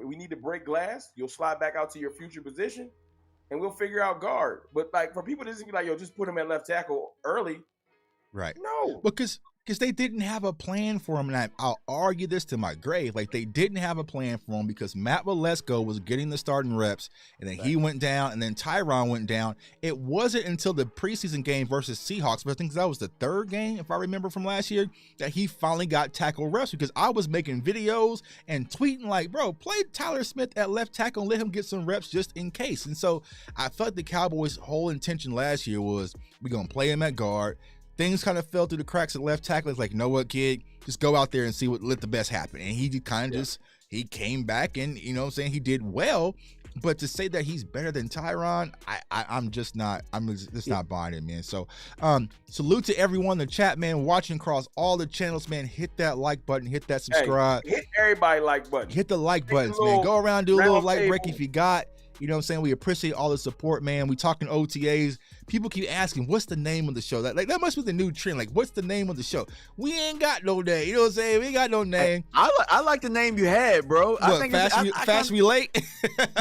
we need to break glass, you'll slide back out to your future position and we'll figure out guard. But like, for people to just be like, just put him at left tackle early. Right. No. Because they didn't have a plan for him, and I'll argue this to my grave. Like, they didn't have a plan for him because Matt Waletzko was getting the starting reps, and then he went down, and then Tyron went down. It wasn't until the preseason game versus Seahawks, but I think that was the third game, if I remember from last year, that he finally got tackle reps, because I was making videos and tweeting like, bro, play Tyler Smith at left tackle and let him get some reps just in case. And so I felt the Cowboys' whole intention last year was, we're going to play him at guard. Things kind of fell through the cracks at left tackle. It's like, you know what, kid? Just go out there and see let the best happen. And he kind of he came back and, you know what I'm saying, he did well. But to say that he's better than Tyron, I'm just not buying it, man. So salute to everyone in the chat, man, watching across all the channels, man. Hit that like button, hit that subscribe. Hey, hit everybody like button. Hit the like buttons, man. Go around, do a little like break if you got. You know what I'm saying? We appreciate all the support, man. We talking OTAs. People keep asking, what's the name of the show? That must be the new trend. Like, what's the name of the show? We ain't got no name. You know what I'm saying? We ain't got no name. I like the name you had, bro. What, I think fast we late.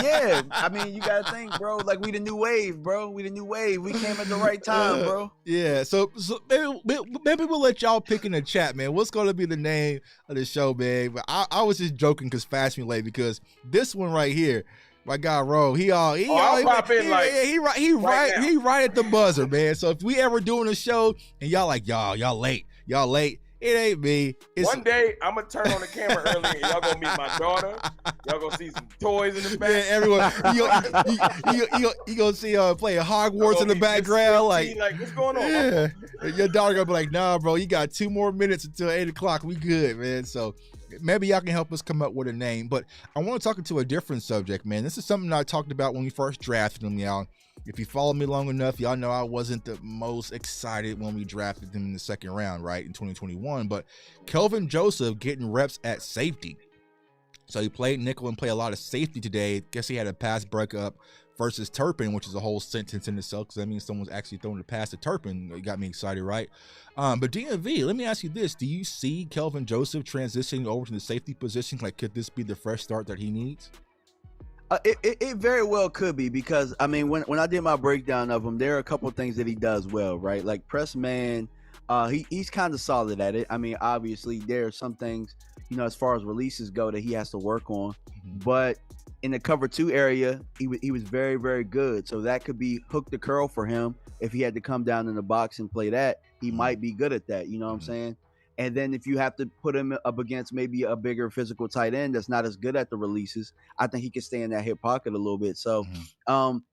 Yeah, I mean, you gotta think, bro. Like, we the new wave, bro. We the new wave. We came at the right time, bro. Yeah. So maybe we'll let y'all pick in the chat, man. What's gonna be the name of the show, man? But I was just joking because fast we late, because this one right here. My guy Ro, he right at the buzzer, man. So if we ever doing a show and y'all like y'all late, it ain't me. One day I'm gonna turn on the camera early and y'all gonna meet my daughter. Y'all gonna see some toys in the back. Yeah, everyone. You gonna see playing Hogwarts in the background, like what's going on? Yeah, your daughter gonna be like, nah, bro, you got 2 more minutes until 8 o'clock. We good, man. So maybe y'all can help us come up with a name. But I want to talk into a different subject, man. This is something I talked about when we first drafted him, y'all. If you follow me long enough, y'all know I wasn't the most excited when we drafted him in the second round, right, in 2021. But Kelvin Joseph getting reps at safety. So he played nickel and played a lot of safety today. Guess he had a pass breakup versus Turpin, which is a whole sentence in itself, because that means someone's actually throwing the pass to Turpin. It got me excited, right? But DMV, let me ask you this. Do you see Kelvin Joseph transitioning over to the safety position? Like, could this be the fresh start that he needs? It very well could be, because I mean, when I did my breakdown of him, there are a couple of things that he does well, right? Like press man, he's kind of solid at it. I mean, obviously there are some things, you know, as far as releases go, that he has to work on, but in the cover 2 area, he was very, very good. So that could be hook the curl for him. If he had to come down in the box and play that, he might be good at that. You know what I'm saying? And then if you have to put him up against maybe a bigger physical tight end that's not as good at the releases, I think he can stay in that hip pocket a little bit. So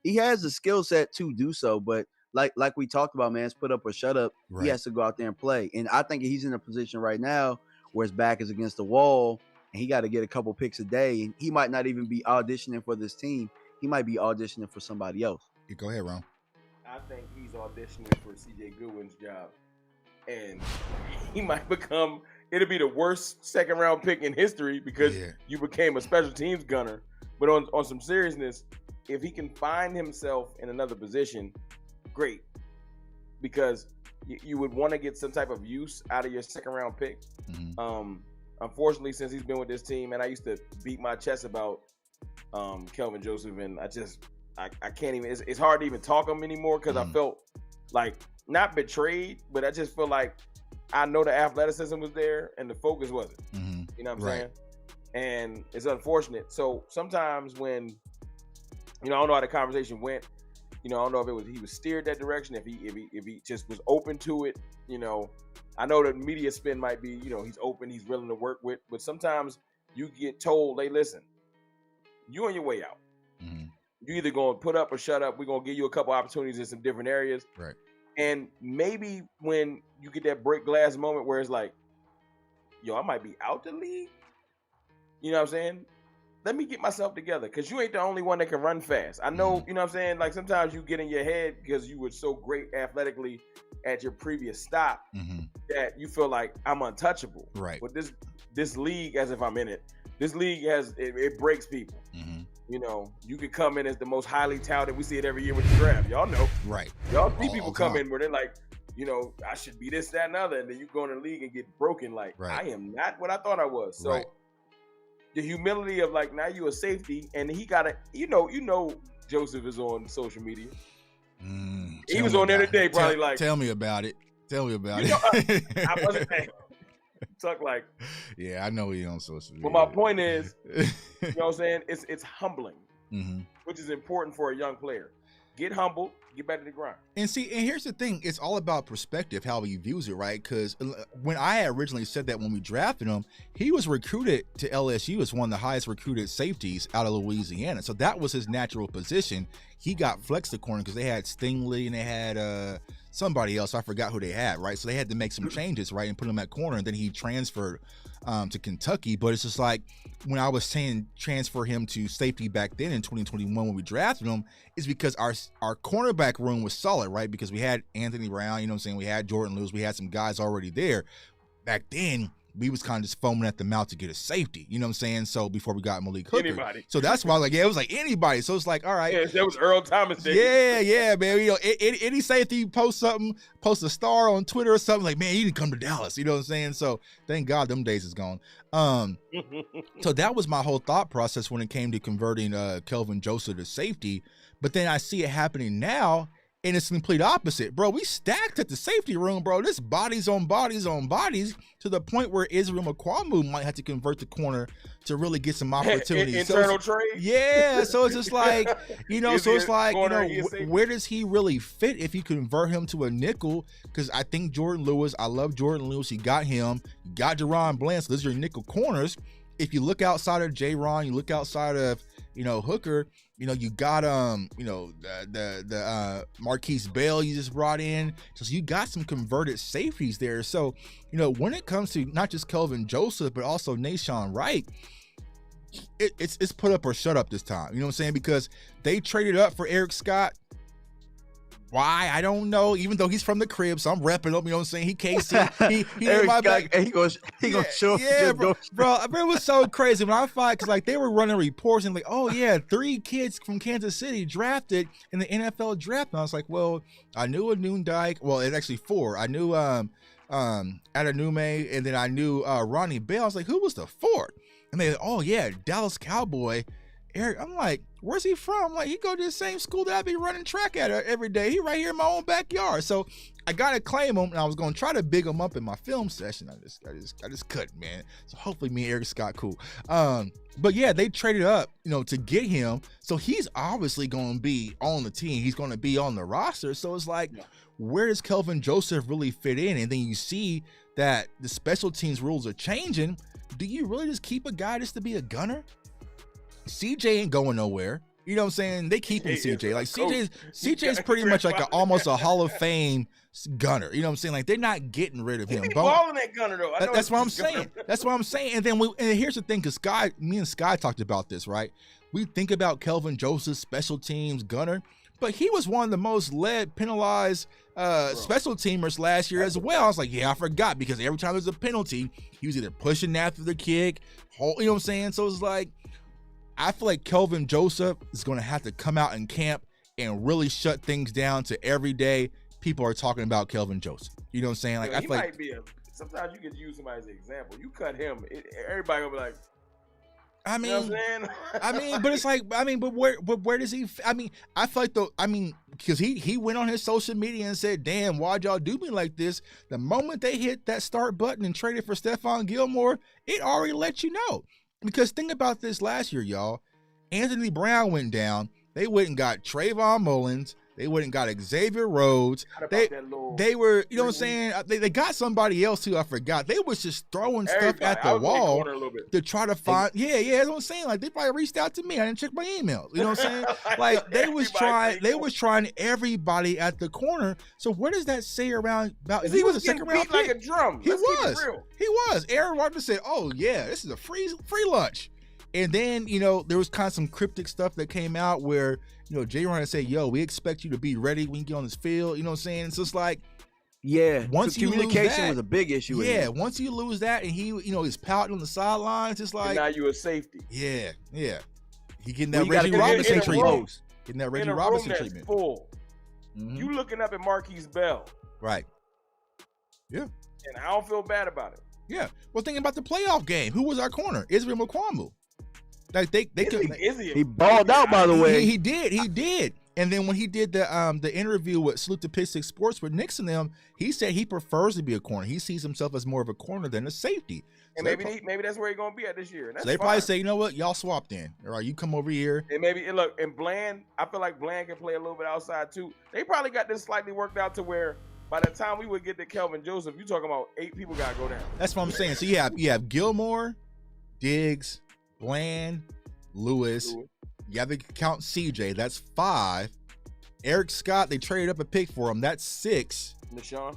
he has the skill set to do so. But like we talked about, man, it's put up or shut up. Right. He has to go out there and play. And I think he's in a position right now where his back is against the wall and he got to get a couple picks a day. And he might not even be auditioning for this team. He might be auditioning for somebody else. Go ahead, Ron. I think he's auditioning for CJ Goodwin's job. And he might become, it'll be the worst second round pick in history because you became a special teams gunner. But on some seriousness, if he can find himself in another position, great. Because you would want to get some type of use out of your second round pick. Unfortunately, since he's been with this team, and I used to beat my chest about Kelvin Joseph, and I can't even, it's hard to even talk him anymore because I felt like, not betrayed, but I just feel like I know the athleticism was there and the focus wasn't. You know what I'm saying? And it's unfortunate. So sometimes when, you know, I don't know how the conversation went. You know, I don't know if it was he was steered that direction, if he just was open to it. You know, I know the media spin might be, you know, he's open, he's willing to work with, but sometimes you get told, hey, listen, you on your way out. You either gonna put up or shut up. We're gonna give you a couple opportunities in some different areas. Right. And maybe when you get that break glass moment where it's like, yo, I might be out the league. You know what I'm saying? Let me get myself together, because you ain't the only one that can run fast. I know, you know what I'm saying? Like sometimes you get in your head because you were so great athletically at your previous stop that you feel like I'm untouchable. Right. But this league, as if I'm in it, this league it breaks people. You know, you could come in as the most highly talented. We see it every year with the draft. Y'all know. Right. Y'all see people come in where they're like, you know, I should be this, that, and other. And then you go in the league and get broken like, I am not what I thought I was. So the humility of like, now you a safety. And he got to, you know, Joseph is on social media. He was on there today probably tell me about it. Tell me about it. Know, I wasn't Tuck like, yeah, I know he on social media. But my point is, you know what I'm saying? It's humbling, which is important for a young player. Get humble, get back to the grind. And see, and here's the thing: it's all about perspective, how he views it, right? Because when I originally said that when we drafted him, he was recruited to LSU as one of the highest recruited safeties out of Louisiana. So that was his natural position. He got flexed to corner because they had Stingley and they had somebody else. I forgot who they had, right? So they had to make some changes, right, and put him at corner. And then he transferred to Kentucky. But it's just like when I was saying transfer him to safety back then in 2021 when we drafted him, is because our cornerback room was solid, right? Because we had Anthony Brown, you know what I'm saying? We had Jordan Lewis. We had some guys already there. Back then, we was kind of just foaming at the mouth to get a safety. You know what I'm saying? So before we got Malik Hooker. Anybody. So that's why I was like, yeah, it was like anybody. So it's like, all right. Yeah, that was Earl Thomas. Yeah, man. You know, any safety post something, post a star on Twitter or something, like, man, you need to come to Dallas. You know what I'm saying? So thank God them days is gone. So that was my whole thought process when it came to converting Kelvin Joseph to safety. But then I see it happening now, and it's the complete opposite. Bro, we stacked at the safety room, bro. This bodies on bodies on bodies to the point where Israel McQuamu might have to convert the corner to really get some opportunities. Internal trade? Yeah, so it's just like, you know, so it's like, you know, safety? where does he really fit if you convert him to a nickel? Because I think Jordan Lewis, I love Jordan Lewis. You got him. You got Deron Bland. So those are your nickel corners. If you look outside of J-Ron, you look outside of, you know, Hooker, you know, you got you know, the Marquise Bell you just brought in. So you got some converted safeties there. So, you know, when it comes to not just Kelvin Joseph, but also Nashawn Wright, it's put up or shut up this time. You know what I'm saying? Because they traded up for Eric Scott. Why? I don't know. Even though he's from the crib, so I'm repping him. You know what I'm saying? He KC. He in my back. He gonna show up. Yeah, bro, it was so crazy when I find, because like they were running reports and like, oh yeah, 3 kids from Kansas City drafted in the NFL draft. And I was like, well, I knew Anoon Dyke. Well, it's actually 4. I knew Adanume, and then I knew Ronnie Bell. I was like, who was the 4th? And they, oh yeah, Dallas Cowboy Eric. I'm like, where's he from? I'm like, he go to the same school that I be running track at every day. He right here in my own backyard. So I gotta claim him, and I was gonna try to big him up in my film session. I just couldn't, man. So hopefully me and Eric Scott cool. But yeah, they traded up, you know, to get him. So he's obviously gonna be on the team. He's gonna be on the roster. So it's like, where does Kelvin Joseph really fit in? And then you see that the special teams rules are changing. Do you really just keep a guy just to be a gunner? CJ ain't going nowhere. You know what I'm saying? They keeping CJ. Like CJ's pretty much like almost a Hall of Fame gunner. You know what I'm saying? Like they're not getting rid of him. He balling that gunner though. That's what I'm saying. That's what I'm saying. And then here's the thing, because me and Sky talked about this, right? We think about Kelvin Joseph, special teams gunner, but he was one of the most penalized special teamers last year as well. I was like, yeah, I forgot, because every time there's a penalty, he was either pushing after the kick, you know what I'm saying? So it's like, I feel like Kelvin Joseph is going to have to come out in camp and really shut things down to every day people are talking about Kelvin Joseph. You know what I'm saying? Like, I feel like sometimes you can use somebody as an example. You cut him, everybody will be like, I mean, you know what I'm saying? but it's like, but where does he? I feel like because he went on his social media and said, "Damn, why'd y'all do me like this?" The moment they hit that start button and traded for Stephon Gilmore, it already let you know. Because think about this last year, y'all. Anthony Brown went down. They went and got Trayvon Mullins. They went and got Xavier Rhodes. They were, you know what I'm saying? They got somebody else who I forgot. They was just throwing stuff at the wall to try to find. Yeah, that's what I'm saying. Like they probably reached out to me. I didn't check my emails. You know what I'm saying? Like they was trying everybody at the corner. So where does that say about? He was a second round pick. Like a drum. He was. Aaron Rodgers said, "Oh yeah, this is a free lunch." And then, you know, there was kind of some cryptic stuff that came out where, you know, J-Ron said, yo, we expect you to be ready when you get on this field. You know what I'm saying? It's just like, yeah, once you communication lose that, was a big issue. Yeah, once you lose that and he, you know, he's pouting on the sidelines, it's like, and now you a safety. Yeah. He getting that Reggie Robinson treatment. Getting that Reggie Robinson treatment. Full. Mm-hmm. You looking up at Marquise Bell. Right. Yeah. And I don't feel bad about it. Yeah. Well, thinking about the playoff game, who was our corner? Israel McQuamu. Like they could. He balled out, by the way. He did. And then when he did the interview with Salute to Pitt 6 Sports with Nix and them, he said he prefers to be a corner. He sees himself as more of a corner than a safety. And so maybe that's where he's gonna be at this year. So they probably say, you know what, y'all swap then. All right, you come over here. And and Bland, I feel like Bland can play a little bit outside too. They probably got this slightly worked out to where by the time we would get to Kelvin Joseph, you talking about 8 people gotta go down. That's what I'm saying. So you have Gilmore, Diggs, Bland, Lewis. You have to count CJ. That's 5. Eric Scott, they traded up a pick for him. That's 6. Nashawn.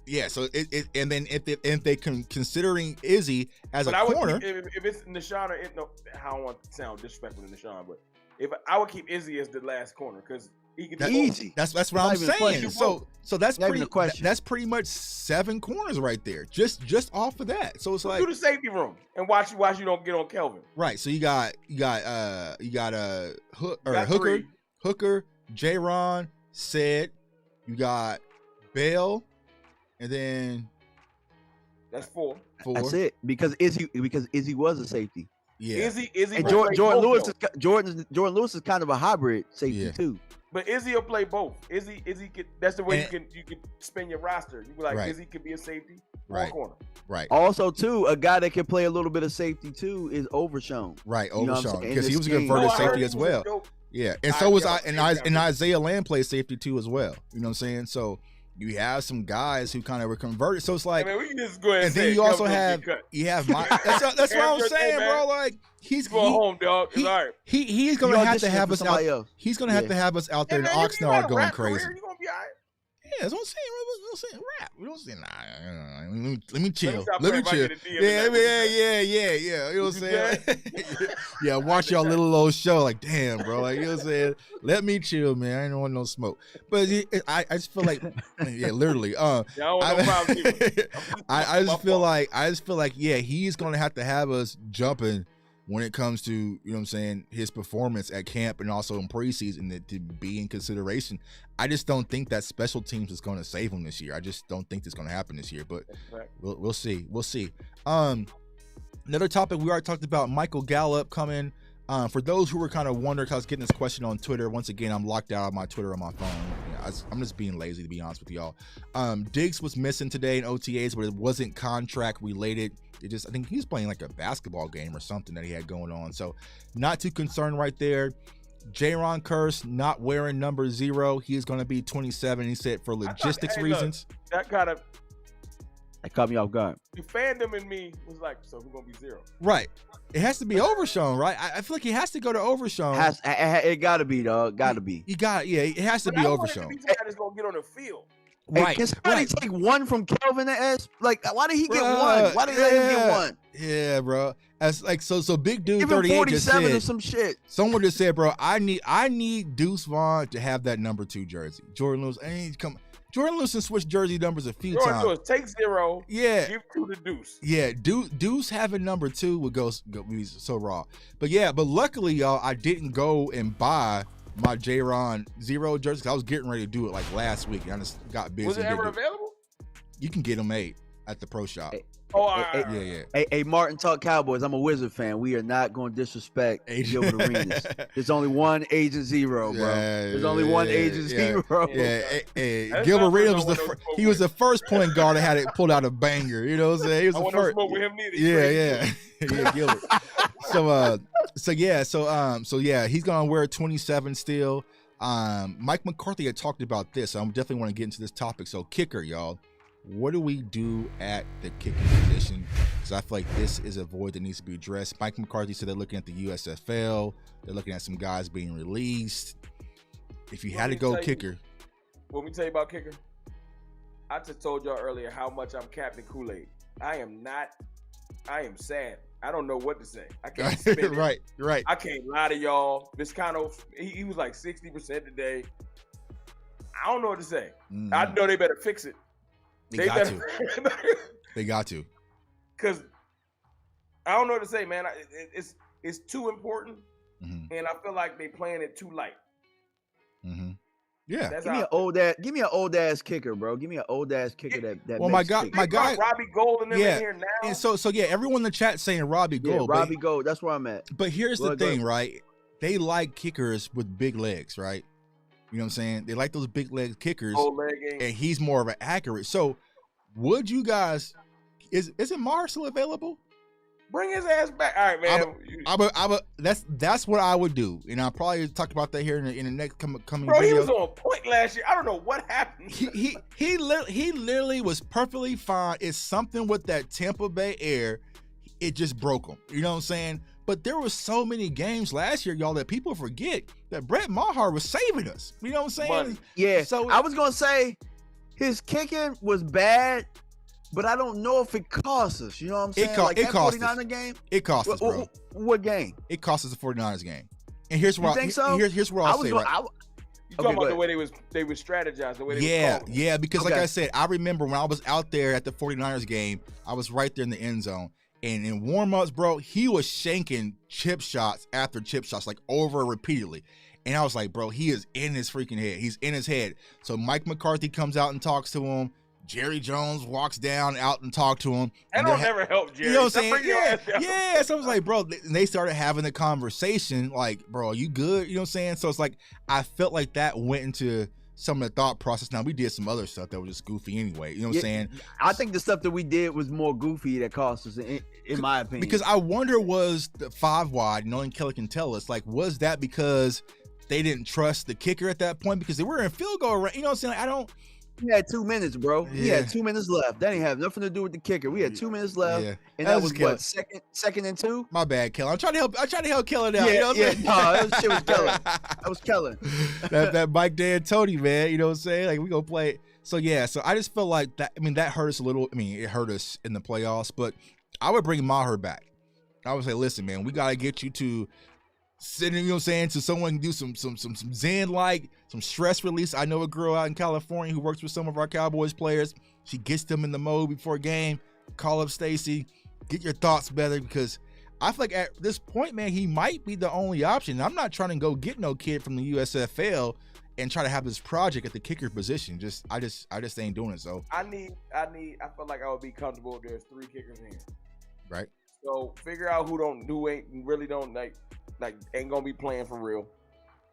Yeah. So and then if they considering Izzy as a corner, if it's Nashawn or I don't want to sound disrespectful to Nashawn, but If I would keep Izzy as the last corner because he could do Easy. That's what Not I'm even a saying. question. So that's Not even pretty. a question. That's pretty much 7 corners right there, just off of that. So it's both. like Do the safety room and watch you don't get on Kelvin. right. So you got Hooker, J-Ron, Sid. You got Bell, and then That's 4. That's it. Because Izzy was a safety. Yeah. Izzy And will play Jordan both, Lewis though. Jordan Lewis is kind of a hybrid safety Yeah. too. But Izzy will play both. Izzy could. That's the way And- you can spin your roster. You be like Right. Izzy could be a safety or Right. a corner. Right. Also, too, a guy that can play a little bit of safety too is Overshown. Right. You know what I'm Overshown saying? because he This was a game. converted I heard safety he as was a well. dope- Yeah, and so was yeah, and Isaiah Lamb plays safety too as well. You know what I'm saying? So you have some guys who kind of were converted. So it's like, Hey, man, we can just go ahead and and say then it. you also Kelvin gonna have get cut. that's what I'm Hey, saying, man. bro. Like he's Go home, dog. It's all right. he's You gonna have to auditioning have for us out. somebody else. He's gonna have Yeah. to have us out there in Hey, man, you Oxnard got a going rap crazy. career, you gonna be all right. Yeah, that's what I'm saying. We don't say rap. We don't say nah. Let me chill. stop Let me praying if I chill. get a DM Yeah, tonight. yeah. You know what I'm You saying? Yeah, watch y'all little old show. Like, damn, bro. Like, you know what I'm saying? Let me chill, man. I don't want no smoke. But I just feel like, yeah, literally. Yeah, I don't want no problems either. I My just feel fault. like, yeah, he's gonna have us jumping when it comes to, you know what I'm saying, his performance at camp and also in preseason to be in consideration. I just don't think that special teams is going to save him this year. I just don't think that's going to happen this year, but Right. we'll see. We'll see. Another topic we already talked about, Michael Gallup coming. For those who were kind of wondering, 'cause I was getting this question on Twitter. Once again, I'm locked out of my Twitter on my phone. Yeah, I'm just being lazy, to be honest with y'all. Diggs was missing today in OTAs, but it wasn't contract related. I think he's playing like a basketball game or something that he had going on. So not too concerned right there. J-Ron Curse not wearing number 0. He is going to be 27. He said for logistics reasons. That kind of That caught me off guard. the fandom in me was like, so who's gonna be 0? Right. It has to be Overshown, right? I feel like he has to go to Overshown. It gotta be, dog. Gotta be. It has to But be I want it to Overshown. be somebody that's gonna get on the field. Right. Can somebody right. take one from Kelvin S? Like, why did he get Bruh, one? Why did they let him get one? Yeah, bro. As like so big dude Give him 38 just 47 or said. some shit. Someone just said, bro, I need Deuce Vaughn to have that number 2 jersey. Jordan Lewis, Jordan Lewis has switched jersey numbers a few Jordan times. Lewis, take 0. Yeah. Give 2 to Deuce. Yeah, Deuce having number 2 would go be so raw. But yeah, but luckily, y'all, I didn't go and buy my J-Ron 0 jersey, 'cause I was getting ready to do it like last week. I just got busy. Was it ever available? You can get them made at the pro shop. Oh, all right. Yeah. Hey, Martin Talk Cowboys. I'm a Wizard fan. We are not going to disrespect Gilbert Arenas. There's only one Agent 0, bro. There's only one Agent 0. Yeah, That's Gilbert not Arenas no was one to smoke he was with. the first point guard that had it pulled out a banger. You know what I'm saying? He was I the want no first. smoke with him neither. He's crazy. Yeah, Gilbert. So yeah, he's gonna wear 27 still. Mike McCarthy had talked about this. So I definitely want to get into this topic. So kicker, y'all. What do we do at the kicking position? Because I feel like this is a void that needs to be addressed. Mike McCarthy said they're looking at the USFL. They're looking at some guys being released. If you had to go kicker. Let me tell you about kicker. I just told y'all earlier how much I'm Captain Kool-Aid. I am sad. I don't know what to say. I can't spin it. Right. I can't lie to y'all. Vizcano, he was like 60% today. I don't know what to say. I know they better fix it. They got to. They got to. Because I don't know what to say, man. It's too important, and I feel like they playing it too light. Yeah. Give me an old ass kicker, bro. Give me an old ass kicker that. Well, makes my guy, Robbie Gold and them yeah. in here now. And so yeah, everyone in the chat saying Robbie Gold. Yeah, Robbie Gold. That's where I'm at. But here's the thing, right? They like kickers with big legs, right? You know what I'm saying? They like those big leg kickers, and he's more of an accurate. So, would you guys? Isn't Maher still available? Bring his ass back. All right, man. That's what I would do, and I'll probably talk about that here in the next coming Bro, video. he was on point last year. I don't know what happened. He literally was perfectly fine. It's something with that Tampa Bay air. It just broke him. You know what I'm saying? But there were so many games last year, y'all, that people forget that Brett Maher was saving us. You know what I'm saying? Money. Yeah. So I was gonna say his kicking was bad, but I don't know if it cost us. You know what I'm saying? It cost us. game. It cost us, bro. What game? It cost us the 49ers game. And here's where You think so? Here's where I'll say right. You talking about the way they would strategize, the way they would yeah, because like I said, I remember when I was out there at the 49ers game, I was right there in the end zone. And in warm-ups, bro, he was shanking chip shots after chip shots, like over repeatedly. And I was like, bro, he is in his freaking head. He's in his head. So Mike McCarthy comes out and talks to him. Jerry Jones walks down out and talk to him. That don't never help Jerry. You know what I'm saying? Yeah. So I was like, bro, and they started having the conversation like, bro, are you good? You know what I'm saying? So it's like, I felt like that went into some of the thought process. Now, we did some other stuff that was just goofy anyway. You know what I'm saying? I think the stuff that we did was more goofy that cost us, in my opinion. Because I wonder, was the 5 wide, knowing Kelly can tell us, like, was that because they didn't trust the kicker at that point? Because they were in field goal range. You know what I'm saying? Like, We had 2 minutes, bro. We had 2 minutes left. That didn't have nothing to do with the kicker. We had 2 minutes left, and that was what, second and 2? My bad, Kelly. I'm trying to help Kelly out. Yeah, you know what I'm saying? No, that shit was killing. That was killing. that Mike D'Antoni, man. You know what I'm saying? Like, we gonna play it. So yeah, so I just feel like that. I mean, that hurt us a little. I mean, it hurt us in the playoffs, but I would bring Maher back. I would say, listen, man, we gotta get you to sitting, you know what I'm saying, to someone can do some zen, like some stress release. I know a girl out in California who works with some of our Cowboys players. She gets them in the mode before a game. Call up Stacy, get your thoughts better, because I feel like at this point, man, he might be the only option. I'm not trying to go get no kid from the USFL and try to have this project at the kicker position. I just ain't doing it. So I feel like I would be comfortable if there's 3 kickers in. Right. So figure out who don't ain't gonna be playing for real.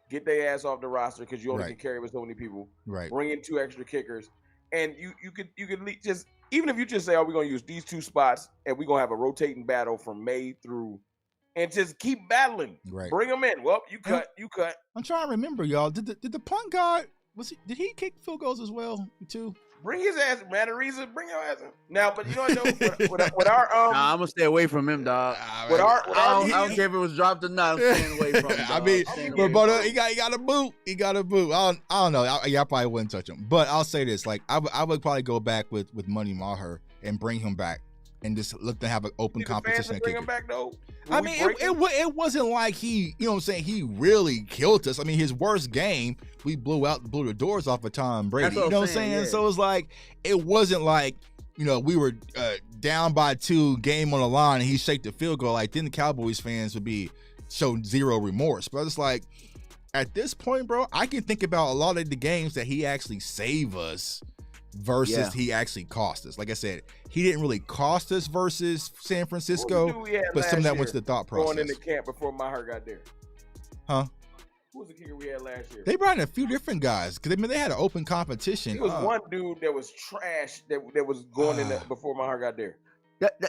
Get their ass off the roster, because you only can carry with so many people. Right. Bring in 2 extra kickers, and you could just, even if you just say, oh, we're gonna use these 2 spots, and we're gonna have a rotating battle from May through, and just keep battling. Right. Bring them in. Well, you cut. I'm trying to remember, y'all. Did the punt guy did he kick field goals as well too? Bring his ass, Manariza. Bring your ass in. Now, but you know what? With our Nah, I'm gonna stay away from him, dog. I don't care if it was dropped or not. I'm staying away from him. I mean, but he got a boot. He got a boot. I don't know. I probably wouldn't touch him. But I'll say this: like, I would probably go back with Money Maher and bring him back and just look to have an open competition. Bring him back though. I mean, it wasn't like he, you know what I'm saying, he really killed us. I mean, his worst game, we blew the doors off of Tom Brady. You know what I'm saying? Yeah. So it's like, it wasn't like, you know, we were down by 2, game on the line, and he shaked the field goal. Like, then the Cowboys fans would show zero remorse. But it's like, at this point, bro, I can think about a lot of the games that he actually saved us versus he actually cost us. Like I said, he didn't really cost us versus San Francisco, but some of that went to the thought process. Going into camp before Maher got there. Huh? Who was the kicker we had last year? They brought in a few different guys, because they had an open competition. It was one dude that was trash that was going in before Maher got there.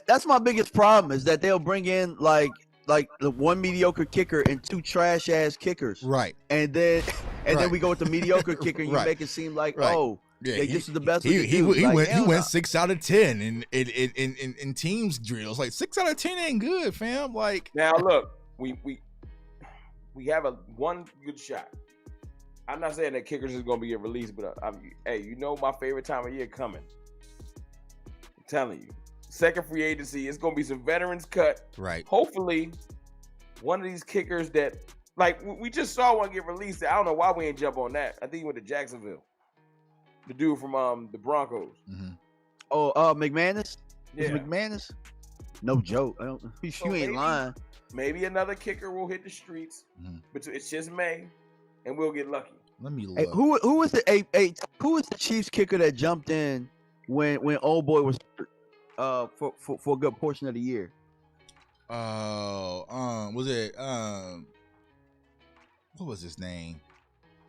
That's my biggest problem, is that they'll bring in like the 1 mediocre kicker and 2 trash ass kickers. Right. And then we go with the mediocre kicker, and you make it seem like, yeah, this is the best. He went 6 out of 10 in teams drills. Like, 6 out of 10 ain't good, fam. Like, now look, we have one good shot. I'm not saying that kickers is gonna be released, but hey, you know my favorite time of year coming. I'm telling you, second free agency, it's gonna be some veterans cut. Right. Hopefully, one of these kickers that, like, we just saw one get released. I don't know why we ain't jump on that. I think he went to Jacksonville. The dude from the Broncos. Mm-hmm. Oh, McManus? Yeah. McManus? No joke. You ain't lying. Maybe another kicker will hit the streets, but it's just May, and we'll get lucky. Let me look. Hey, who was the Chiefs kicker that jumped in when old boy was hurt, for a good portion of the year? Was it what was his name?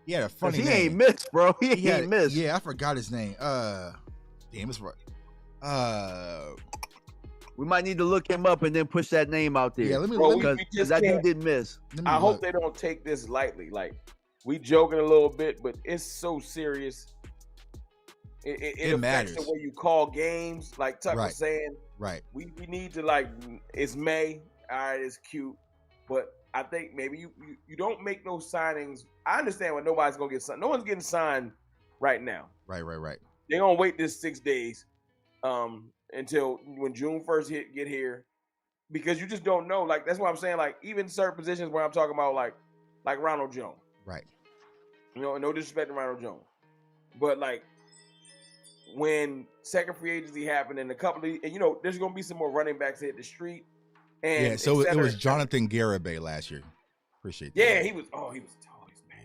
He had a funny name. He ain't missed, bro. He ain't missed. Yeah, I forgot his name. Damn, it's right. We might need to look him up and then push that name out there. Yeah, let me look, because that dude didn't miss. I hope they don't take this lightly. Like, we joking a little bit, but it's so serious. It affects the way you call games. Like Tuck was saying, right? We need to, like, it's May. All right, it's cute, but I think maybe you don't make no signings. I understand when nobody's gonna get signed. No one's getting signed right now. Right. They're gonna wait this 6 days until when June 1st get here, because you just don't know. Like, that's why I'm saying, like, even certain positions where I'm talking about, like, like Ronald Jones. Right. You know, no disrespect to Ronald Jones, but like when second free agency happened and there's gonna be some more running backs hit the street. And yeah, so it was Jonathan Garibay last year. Appreciate that. Yeah, he was tall. He's man.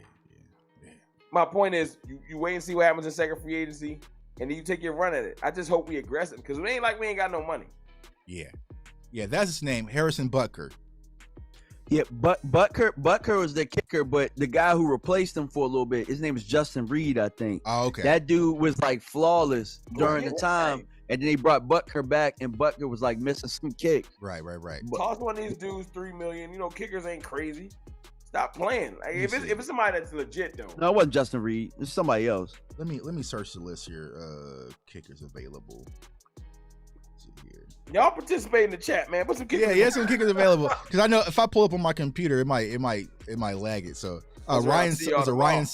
Yeah. My point is, you wait and see what happens in second free agency, and then you take your run at it. I just hope we aggressive because it ain't like we ain't got no money. Yeah, that's his name, Harrison Butker. Yeah, Butker was the kicker, but the guy who replaced him for a little bit, his name is Justin Reed, I think. Oh, okay. That dude was like flawless during the time, and then they brought Butker back, and Butker was like missing some kicks. Right. Toss one of these dudes $3 million. You know, kickers ain't crazy. Stop playing. Like, if it's somebody that's legit though. No, it wasn't Justin Reed. It's somebody else. Let me search the list here. Kickers available. Y'all participate in the chat, man. Put some kickers. Yeah, some kickers available. Because I know if I pull up on my computer, it might lag it. So Ryan Suckup. Ryan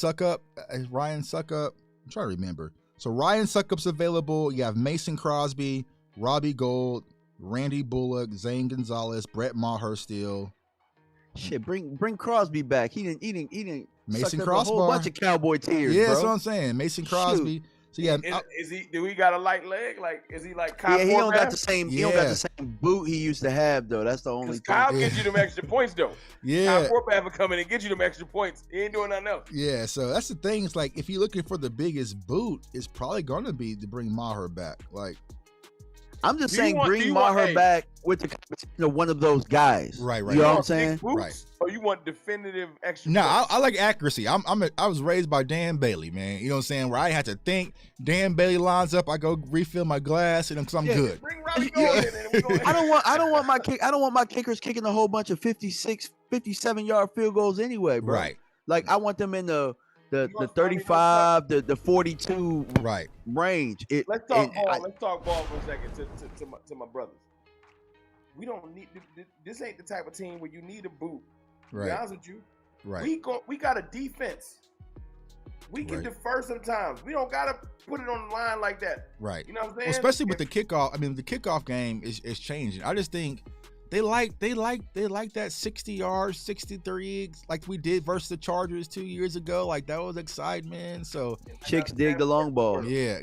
Suckup. I'm trying to remember. So Ryan Suckup's available. You have Mason Crosby, Robbie Gould, Randy Bullock, Zane Gonzalez, Brett Maher still. Shit, bring Crosby back. He didn't. Mason Crosby. A whole bunch of Cowboy tears. Yeah, bro. that's what I'm saying. Mason Crosby. Shoot. So yeah, is he? Do he got a light leg? Like, is he like Kyle? Yeah, he don't got the same. Yeah. He don't got the same boot he used to have though. That's the only thing. Kyle gets you them extra points though. Yeah, Kyle Forbath will come in and get you them extra points. He ain't doing nothing else. Yeah, so that's the thing. It's like if you're looking for the biggest boot, it's probably gonna be to bring Maher back. Like, I'm just saying, bring Maher back with the competition of one of those guys. Right. You know what I'm saying? Right. Or you want definitive extra? No, I like accuracy. I was raised by Dan Bailey, man. You know what I'm saying? Where I had to think. Dan Bailey lines up. I go refill my glass, and I'm good. Bring Robbie Gould in and we go. I don't want my kickers kicking a whole bunch of 56, 57-yard field goals anyway, bro. Right. Like I want them in the 35, the 42 range. Let's talk ball. Let's talk ball for a second to my brothers. We don't need this. Ain't the type of team where you need a boot. To be honest with you, we got a defense. We can defer sometimes. We don't gotta put it on the line like that. Right. You know what I'm saying? Well, especially with the kickoff. I mean, the kickoff game is changing. I just think they like that 60 yards, 63 like we did versus the Chargers 2 years ago. Like that was exciting, man. So Chicks dig the long ball. Yeah.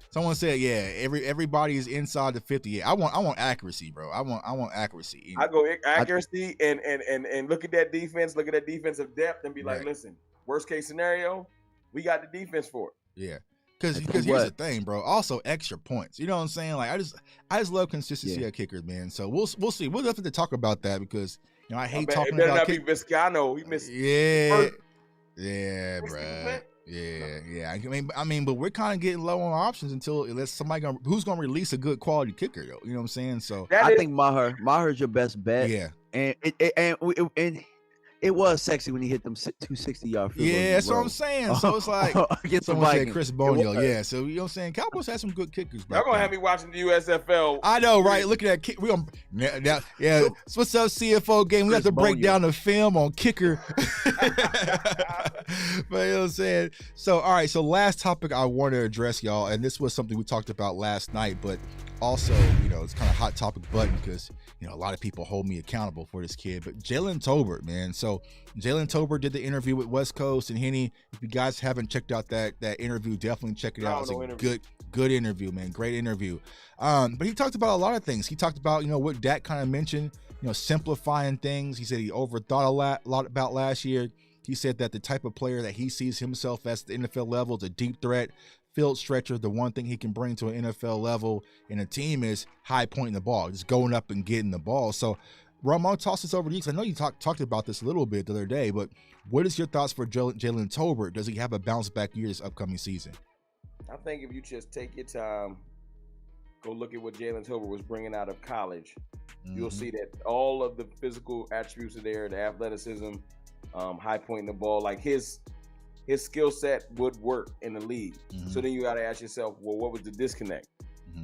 Someone said, everybody is inside the 50. Yeah, I want accuracy, bro. I want accuracy. I go accuracy and look at that defense, look at that defensive depth, and be like, listen, worst case scenario, we got the defense for it. Yeah. Because here's the thing, bro. Also, extra points. You know what I'm saying? Like I just love consistency at kickers, man. So we'll see. We'll have to talk about that because I hate talking about kickers. Vizcano. He missed. Yeah, bro. Yeah. I mean, but we're kind of getting low on options unless somebody who's gonna release a good quality kicker, though. You know what I'm saying? So I think Maher's your best bet. Yeah, and it was sexy when he hit them 260-yard field goals. Yeah, that's what I'm saying. So it's like against someone said Chris Bonio. Yeah, so you know what I'm saying. Cowboys had some good kickers. Y'all gonna have me watching the USFL. I know, right? Look at that kick. We now, yeah. So what's up, CFO game? We have to break down the film on kicker. But you know what I'm saying. So all right. So last topic I want to address, y'all, and this was something we talked about last night, but also it's kind of hot topic button because a lot of people hold me accountable for this kid. But Jalen Tolbert, man. So Jalen Tolbert did the interview with West Coast and Henny. If you guys haven't checked out that interview, definitely check it out. It's a good interview, man. Great interview. But he talked about a lot of things. He talked about what Dak kind of mentioned, simplifying things. He said he overthought a lot about last year. He said that the type of player that he sees himself as at the NFL level is a deep threat, field stretcher. The one thing he can bring to an NFL level in a team is high pointing the ball, just going up and getting the ball. So Ramon, toss this over to you because I know you talked about this a little bit the other day, but what is your thoughts for Jalen Tolbert? Does he have a bounce back year this upcoming season? I think if you just take your time, go look at what Jalen Tolbert was bringing out of college, you'll see that all of the physical attributes are there, the athleticism, high pointing the ball, like his skill set would work in the league. So then you got to ask yourself, well, what was the disconnect?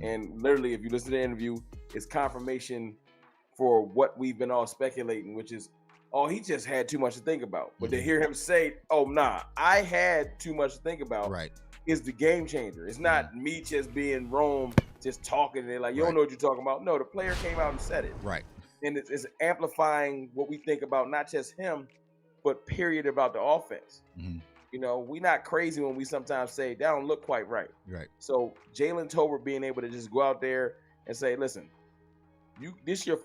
And literally, if you listen to the interview, it's confirmation for what we've been all speculating, which is, he just had too much to think about. But to hear him say, I had too much to think about, is the game changer. It's not me just being Rome, just talking, and they're like, you don't know what you're talking about. No, the player came out and said it. Right. And it's amplifying what we think about, not just him, but period about the offense. Mhm. You know, we not crazy when we sometimes say that don't look quite right. Right. So Jalen Tolbert being able to just go out there and say, listen, this your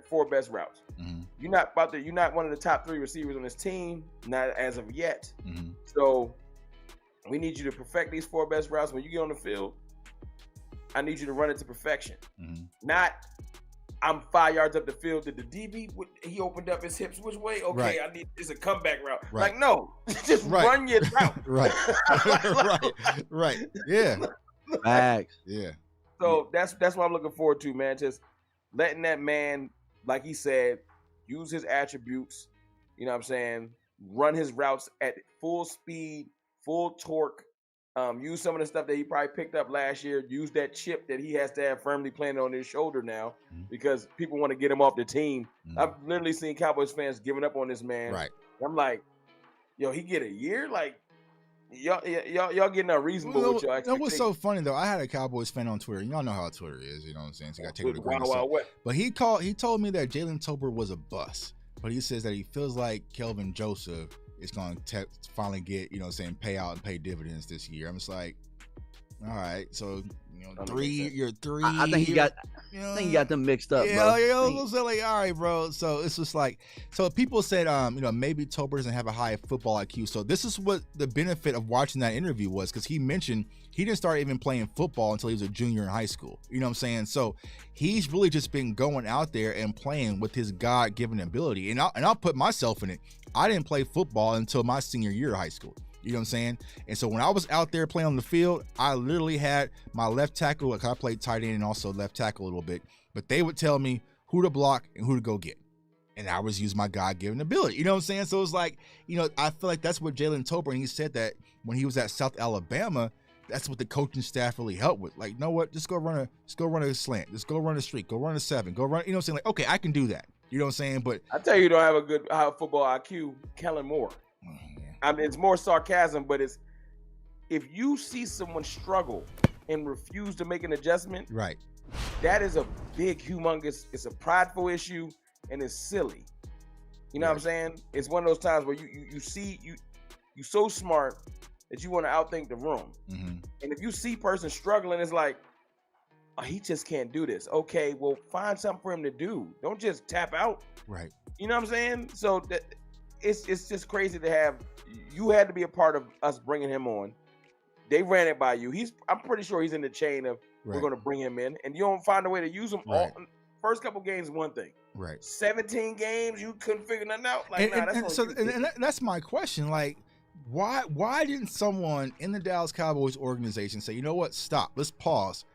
4 best routes. Mhm. You're not one of the top 3 receivers on this team, not as of yet. Mhm. So we need you to perfect these 4 best routes. When you get on the field, I need you to run it to perfection. Mhm. Not I'm 5 yards up the field. Did the DB he opened up his hips which way? Okay, Right. it's a comeback route. Right. Like no, just run your route. Right. Right. Yeah. Facts. Yeah. So that's what I'm looking forward to, man. Just letting that man, like he said, use his attributes. You know what I'm saying? Run his routes at full speed, full torque. Use some of the stuff that he probably picked up last year. Use that chip that he has to have firmly planted on his shoulder now, because people want to get him off the team. I've literally seen Cowboys fans giving up on this man. Right. I'm like, yo, he get a year? Like, y'all getting unreasonable with your expectations. That was so funny though. I had a Cowboys fan on Twitter. Y'all know how Twitter is. You know what I'm saying? So you got to take it with a grain of salt. But he told me that Jalen Tolbert was a bust. But he says that he feels like Kelvin Joseph is going to finally get, you know what I'm saying, pay out and pay dividends this year. I'm just like, all right, so you know, you're 3. I think he got them mixed up, bro. Yeah, so like, all right, bro. So it's just like, so people said, you know, maybe Tolbert doesn't have a high football IQ. So this is what the benefit of watching that interview was, because he mentioned he didn't start even playing football until he was a junior in high school. You know what I'm saying? So he's really just been going out there and playing with his God-given ability. And I'll put myself in it. I didn't play football until my senior year of high school. You know what I'm saying? And so when I was out there playing on the field, I literally had my left tackle, like I played tight end and also left tackle a little bit, but they would tell me who to block and who to go get. And I was using my God-given ability. You know what I'm saying? So it's like, you know, I feel like that's what Jalen Tolbert, and he said that when he was at South Alabama, that's what the coaching staff really helped with. Like, you know what? Just go run a slant. Just go run a streak. Go run a 7. Go run, you know what I'm saying? Like, okay, I can do that. You know what I'm saying? But I tell you don't have a good football IQ, Kellen Moore. I mean, it's more sarcasm, but it's, if you see someone struggle and refuse to make an adjustment, right, that is a big, humongous, it's a prideful issue, and it's silly. You know what I'm saying? It's one of those times where you see you so smart that you want to outthink the room. And if you see person struggling, it's like, oh, he just can't do this. Okay, well, find something for him to do. Don't just tap out. Right. You know what I'm saying? So that it's just crazy to have. You had to be a part of us bringing him on. They ran it by you. I'm pretty sure he's in the chain of we're going to bring him in, and you don't find a way to use him. Right. First couple games, one thing. Right. 17 games, you couldn't figure nothing out. Like, that's my question. Like, why didn't someone in the Dallas Cowboys organization say, you know what, stop, let's pause.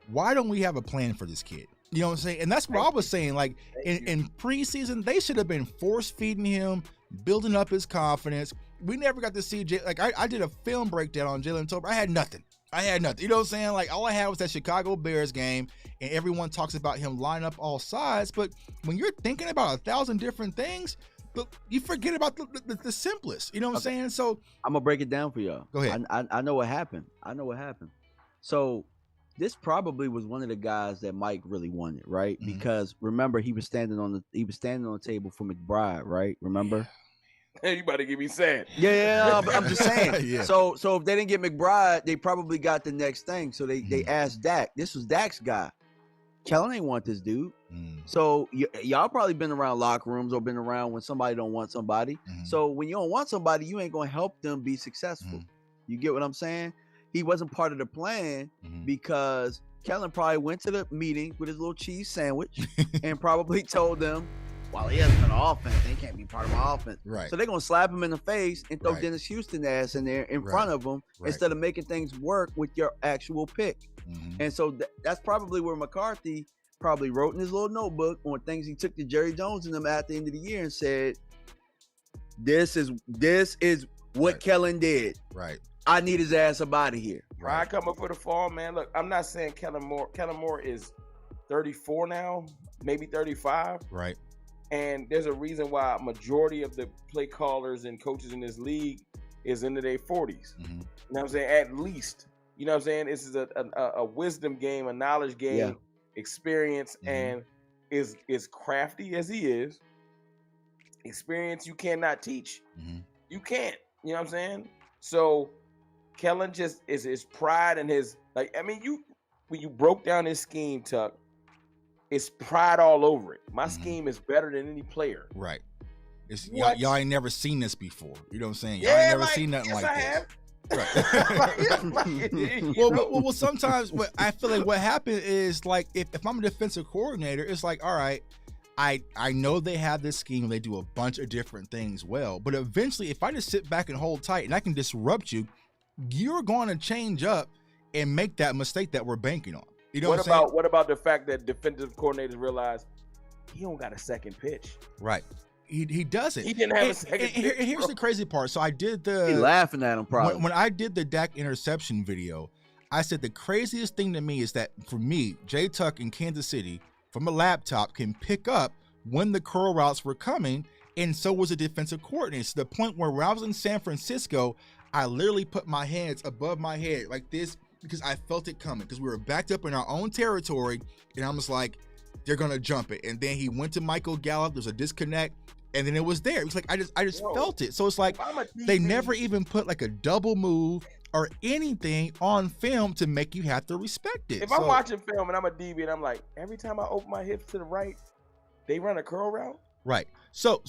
Why don't we have a plan for this kid? You know what I'm saying? And that's what I was saying. Like in preseason, they should have been force feeding him, building up his confidence. We never got to see I did a film breakdown on Jalen Tolbert. I had nothing. You know what I'm saying? Like, all I had was that Chicago Bears game, and everyone talks about him lining up all sides. But when you're thinking about 1,000 different things, you forget about the simplest. You know what I'm saying? So I'm gonna break it down for y'all. Go ahead. I know what happened. So this probably was one of the guys that Mike really wanted, right? Because remember, he was standing on the table for McBride, right? Remember? Hey, you about to get me sad. Yeah, I'm just saying. Yeah. So if they didn't get McBride, they probably got the next thing. So they asked Dak. This was Dak's guy. Kellen ain't want this dude. So y'all probably been around locker rooms or been around when somebody don't want somebody. So when you don't want somebody, you ain't gonna help them be successful. You get what I'm saying? He wasn't part of the plan because Kellen probably went to the meeting with his little cheese sandwich and probably told them, while he hasn't been an offense, he can't be part of my offense. Right. So they're going to slap him in the face and throw Dennis Houston ass in there in front of him instead of making things work with your actual pick. And so that's probably where McCarthy probably wrote in his little notebook on things he took to Jerry Jones and them at the end of the year and said, this is what Kellen did. Right. I need his ass up out of here. Pride coming for the fall, man. Look, I'm not saying Kellen Moore. Kellen Moore is 34 now, maybe 35. Right. And there's a reason why a majority of the play callers and coaches in this league is into their 40s. You know what I'm saying? At least. You know what I'm saying? This is a wisdom game, a knowledge game, experience, and is crafty as he is. experience you cannot teach. Mm-hmm. You can't. You know what I'm saying? So Kellen just is his pride and his when you broke down his scheme, Tuck, it's pride all over it. My scheme is better than any player. Right. It's y'all ain't never seen this before. You know what I'm saying? Y'all Yeah, ain't never seen nothing like this. Right. Well, sometimes what I feel like what happened is like if I'm a defensive coordinator, it's like, all right, I know they have this scheme, they do a bunch of different things well, but eventually if I just sit back and hold tight and I can disrupt you, you're going to change up and make that mistake that we're banking on. You know what about the fact that defensive coordinators realize he don't got a second pitch? Right. He doesn't. He didn't have a second pitch. And here's the crazy part. So I did He laughing at him probably. When I did the Dak interception video, I said the craziest thing to me is that for me, Jay Tuck in Kansas City from a laptop can pick up when the curl routes were coming, and so was a defensive coordinator. To the point where when I was in San Francisco, I literally put my hands above my head like this because I felt it coming because we were backed up in our own territory, and I'm just like, they're gonna jump it. And then he went to Michael Gallup. There's a disconnect, and then it was there. It was like I just felt it. So it's like they never even put like a double move or anything on film to make you have to respect it. If I'm watching film and I'm a DB and I'm like, every time I open my hips to the right, they run a curl route. Right. So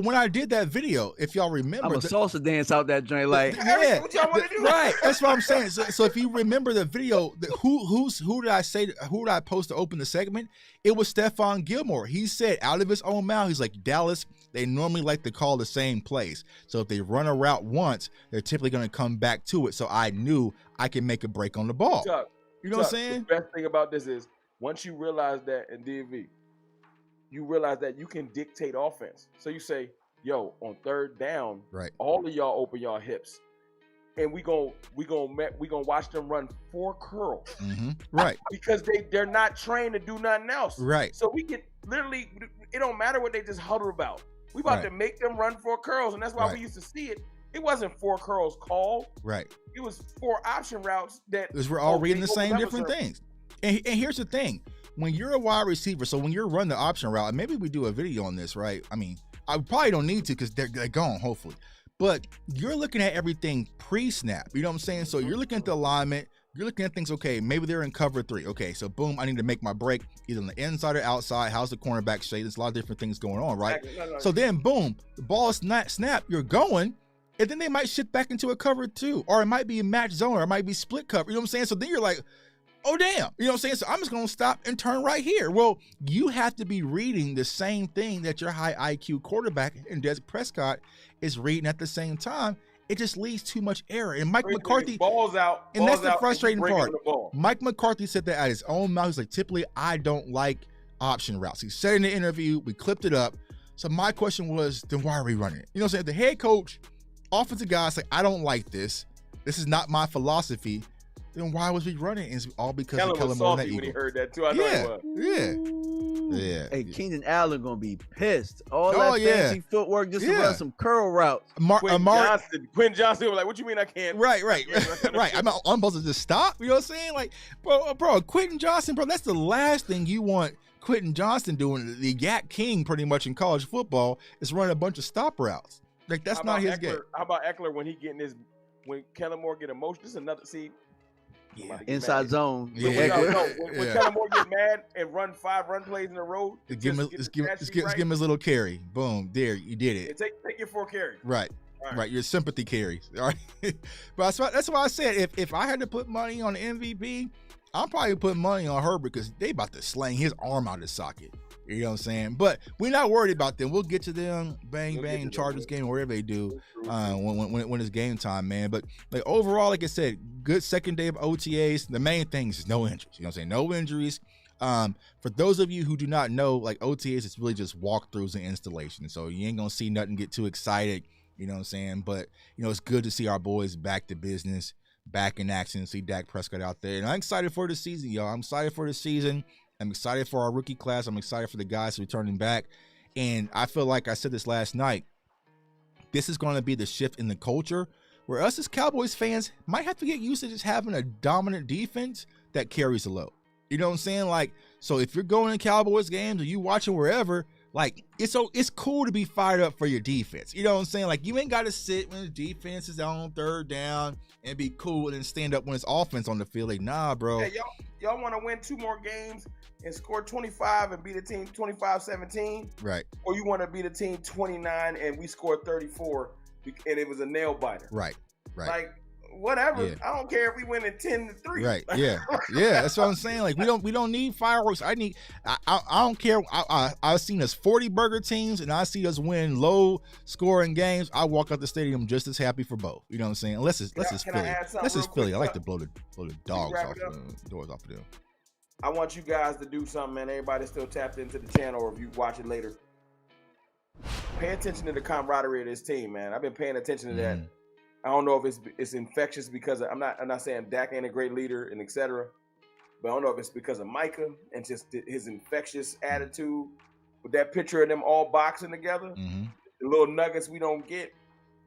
when I did that video, if y'all remember, I'm a salsa dance out that joint, like yeah, what y'all want to do? Right. That's what I'm saying. So if you remember the video, who did I post to open the segment? It was Stephon Gilmore. He said out of his own mouth, he's like, Dallas, they normally like to call the same plays. So if they run a route once, they're typically going to come back to it. So I knew I can make a break on the ball. Chuck, you know what I'm saying? The best thing about this is once you realize that in DV, you realize that you can dictate offense. So you say, yo, on third down, right, all of y'all open y'all hips. And we gonna watch them run 4 curls. Mm-hmm. Right. Because they're not trained to do nothing else. Right. So we can literally, it don't matter what they just huddle about. We about to make them run 4 curls. And that's why we used to see it. It wasn't 4 curls called. Right. It was 4 option routes that because we're all reading the same different things. And here's the thing. When you're a wide receiver, so when you're running the option route, and maybe we do a video on this, right? I mean, I probably don't need to because they're gone, hopefully. But you're looking at everything pre-snap. You know what I'm saying? So you're looking at the alignment. You're looking at things, okay, maybe they're in cover 3. Okay, so boom, I need to make my break either on the inside or outside. How's the cornerback shape? There's a lot of different things going on, right? No. So then, boom, the ball is not snapped. You're going, and then they might shift back into a cover 2, or it might be a match zone, or it might be split cover. You know what I'm saying? So then you're like, oh, damn. You know what I'm saying? So I'm just going to stop and turn right here. Well, you have to be reading the same thing that your high IQ quarterback and Des Prescott is reading at the same time. It just leaves too much error. And Mike McCarthy, balls out, and that's the frustrating part. The Mike McCarthy said that at his own mouth. He's like, typically, I don't like option routes. He said in the interview, we clipped it up. So my question was, then why are we running it? You know what I'm saying? The head coach, offensive guy, say, I don't like this. This is not my philosophy. Then why was we running? It's all because of Kellen Moore. When he heard that too, I know he was. Yeah. Hey, Keenan Allen gonna be pissed. All that fancy footwork just to run some curl routes. Quinn Johnson was like, "What you mean I can't?" Right. I'm supposed to just stop. You know what I'm saying? Like, bro, Quentin Johnson, bro. That's the last thing you want Quentin Johnson doing. The Yak King, pretty much in college football, is running a bunch of stop routes. Like that's not his game. How about Eckler when Kellen Moore get emotional? This is another Yeah, inside zone. When Kellen Moore get mad and run 5 run plays in a row, give him his little carry. Boom, there, you did it. Take your 4 carries. Right. Your sympathy carries. All right. But that's why I said if I had to put money on the MVP, I'm probably putting money on Herbert because they about to slang his arm out of his socket. You know what I'm saying? But we're not worried about them. We'll get to them. Bang, Chargers game, wherever they do when it's game time, man. But like overall, like I said, good second day of OTAs. The main thing is no injuries. You know what I'm saying? No injuries. For those of you who do not know, like OTAs, it's really just walkthroughs and installation. So you ain't gonna see nothing get too excited. You know what I'm saying? But it's good to see our boys back to business, back in action, see Dak Prescott out there. And I'm excited for the season, y'all. I'm excited for the season. I'm excited for our rookie class. I'm excited for the guys returning back. And I feel like I said this last night, this is going to be the shift in the culture where us as Cowboys fans might have to get used to just having a dominant defense that carries the load. You know what I'm saying? Like, so if you're going to Cowboys games or you watching wherever, like it's cool to be fired up for your defense. You know what I'm saying? Like you ain't got to sit when the defense is on third down and be cool and stand up when it's offense on the field. Like, nah, bro. Hey, y'all want to win 2 more games and score 25 and beat a team 25-17? Right. Or you want to beat a team 29 and we scored 34 and it was a nail biter? Right. Like, whatever. Yeah. I don't care if we win at 10-3. Right. Yeah. Yeah. That's what I'm saying. Like we don't need fireworks. I don't care. I've seen us 40 burger teams and I see us win low scoring games. I walk out the stadium just as happy for both. You know what I'm saying? Unless it's Philly. Unless it's Philly. I like to blow the dogs off the doors off of them. I want you guys to do something, man. Everybody still tapped into the channel, or if you watch it later, pay attention to the camaraderie of this team, man. I've been paying attention to that. I don't know if it's infectious because I'm not saying Dak ain't a great leader and etc. But I don't know if it's because of Micah and just his infectious attitude with that picture of them all boxing together. The little nuggets we don't get,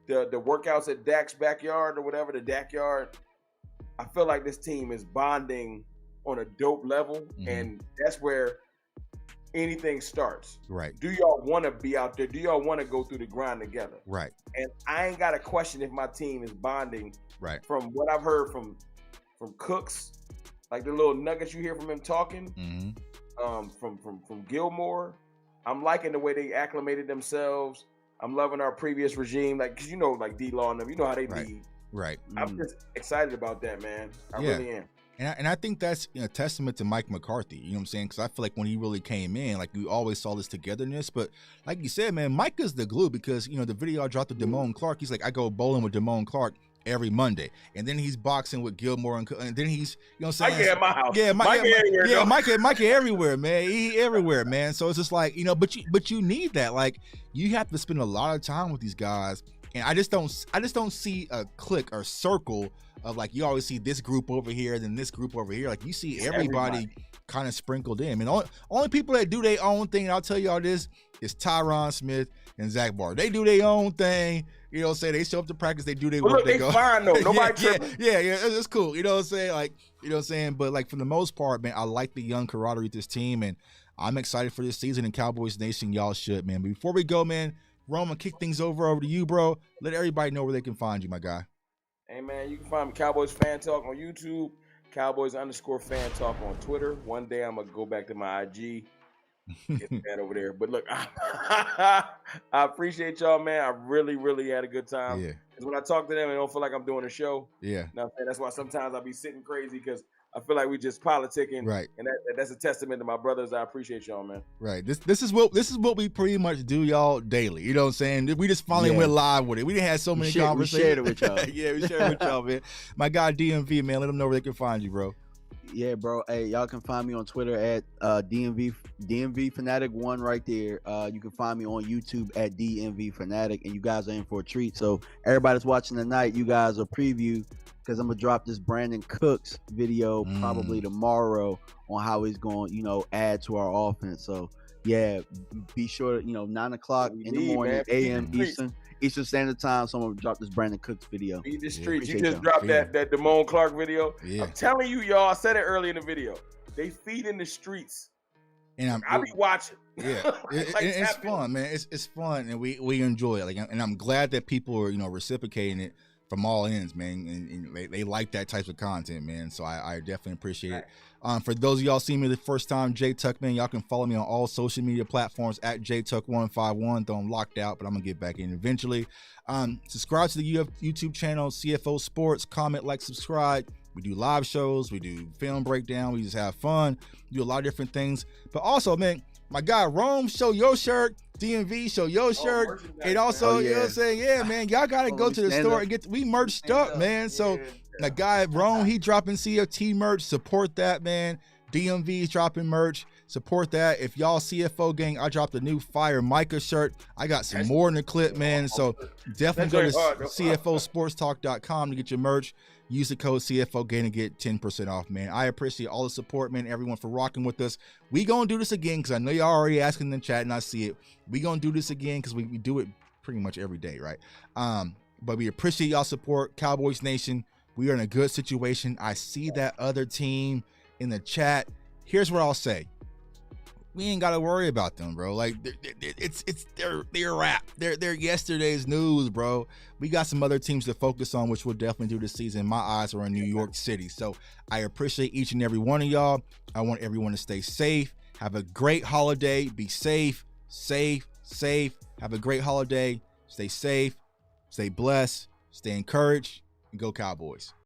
the workouts at Dak's backyard or whatever, the Dak yard. I feel like this team is bonding on a dope level, and that's where anything starts. Right. Do y'all want to be out there? Do y'all want to go through the grind together? Right. And I ain't got a question if my team is bonding. Right. From what I've heard from Cooks, like the little nuggets you hear from him talking, from Gilmore, I'm liking the way they acclimated themselves. I'm loving our previous regime, like, cause like D-Law and them, you know how they lead. Right. I'm just excited about that, man. I really am. And I think that's a testament to Mike McCarthy, you know what I'm saying? Because I feel like when he really came in, like we always saw this togetherness. But like you said, man, Mike is the glue because, the video I dropped with Damone Clark, he's like, I go bowling with Damone Clark every Monday. And then he's boxing with Gilmore and then he's, you know what I'm saying? Mike at my house. Yeah, Mike everywhere. Yeah, Mike everywhere, man. He everywhere, man. So it's just like, but you need that. Like you have to spend a lot of time with these guys. And I just don't see a clique or circle of like you always see this group over here, then this group over here. Like you see everybody kind of sprinkled in. And only people that do their own thing, and I'll tell y'all this, is Tyron Smith and Zach Barr. They do their own thing. You know what I'm saying? They show up to practice, they do their work. Look, they fine though. Nobody tripping. Yeah, it's cool. You know what I'm saying? Like, you know what I'm saying? But like for the most part, man, I like the young camaraderie of this team, and I'm excited for this season. And Cowboys Nation, y'all should, man. But before we go, man, Roman, kick things over to you, bro. Let everybody know where they can find you, my guy. Hey, man, you can find me Cowboys Fan Talk on YouTube, Cowboys_Fan Talk on Twitter. One day I'm going to go back to my IG, get that over there. But look, I appreciate y'all, man. I really, really had a good time. Yeah. Because when I talk to them, I don't feel like I'm doing a show. Yeah. That's why sometimes I'll be sitting crazy because I feel like we just politicking. Right. And that's a testament to my brothers. I appreciate y'all, man. Right. This is what we pretty much do, y'all, daily. You know what I'm saying? We just finally went live with it. We didn't have so many conversations. We shared it with y'all. Yeah, we shared it with y'all, man. My guy DMV, man, let them know where they can find you, bro. Yeah, bro. Hey, y'all can find me on Twitter at DMV Fanatic 1 right there. You can find me on YouTube at DMV Fanatic, and you guys are in for a treat. So everybody that's watching tonight, you guys are preview because I'm gonna drop this Brandon Cooks video probably tomorrow on how he's going, add to our offense. So yeah, be sure 9 o'clock in the morning, a.m. Eastern Standard Time. So I'm gonna drop this Brandon Cooks video. Feed the streets. You just dropped that Damone Clark video. Yeah. I'm telling you, y'all. I said it early in the video. They feed in the streets. And I'll be watching. Yeah, it's fun, man. It's fun, and we enjoy it. Like, and I'm glad that people are reconciprocating it from all ends, man, and they like that type of content, man. So I definitely appreciate it. For those of y'all seeing me the first time, J Tuck, man, y'all can follow me on all social media platforms at JTuck151. Though I'm locked out, but I'm gonna get back in eventually. Subscribe to the YouTube channel, CFO Sports. Comment, like, subscribe. We do live shows, we do film breakdown, we just have fun, we do a lot of different things. But also, man, my guy Rome, show your shirt. DMV, show your shirt. And also, you know what I'm saying? Yeah, man, y'all gotta go to the store and we merched up, man. So the guy Rome, he dropping CFT merch. Support that, man. DMV is dropping merch. Support that. If y'all CFO gang, I dropped a new fire Micah shirt. I got some more in the clip, man. So definitely go to CFOsportstalk.com to get your merch. Use the code CFO gang to get 10% off, man. I appreciate all the support, man. Everyone for rocking with us. We gonna do this again because I know y'all already asking in the chat and I see it. We gonna do this again because we do it pretty much every day, right? But we appreciate y'all support, Cowboys Nation. We are in a good situation. I see that other team in the chat. Here's what I'll say. we ain't got to worry about them, bro. Like they're wrap. They're yesterday's news, bro. We got some other teams to focus on, which we'll definitely do this season. My eyes are on New York City. So I appreciate each and every one of y'all. I want everyone to stay safe. Have a great holiday. Be safe. Have a great holiday. Stay safe. Stay blessed. Stay encouraged. And go Cowboys.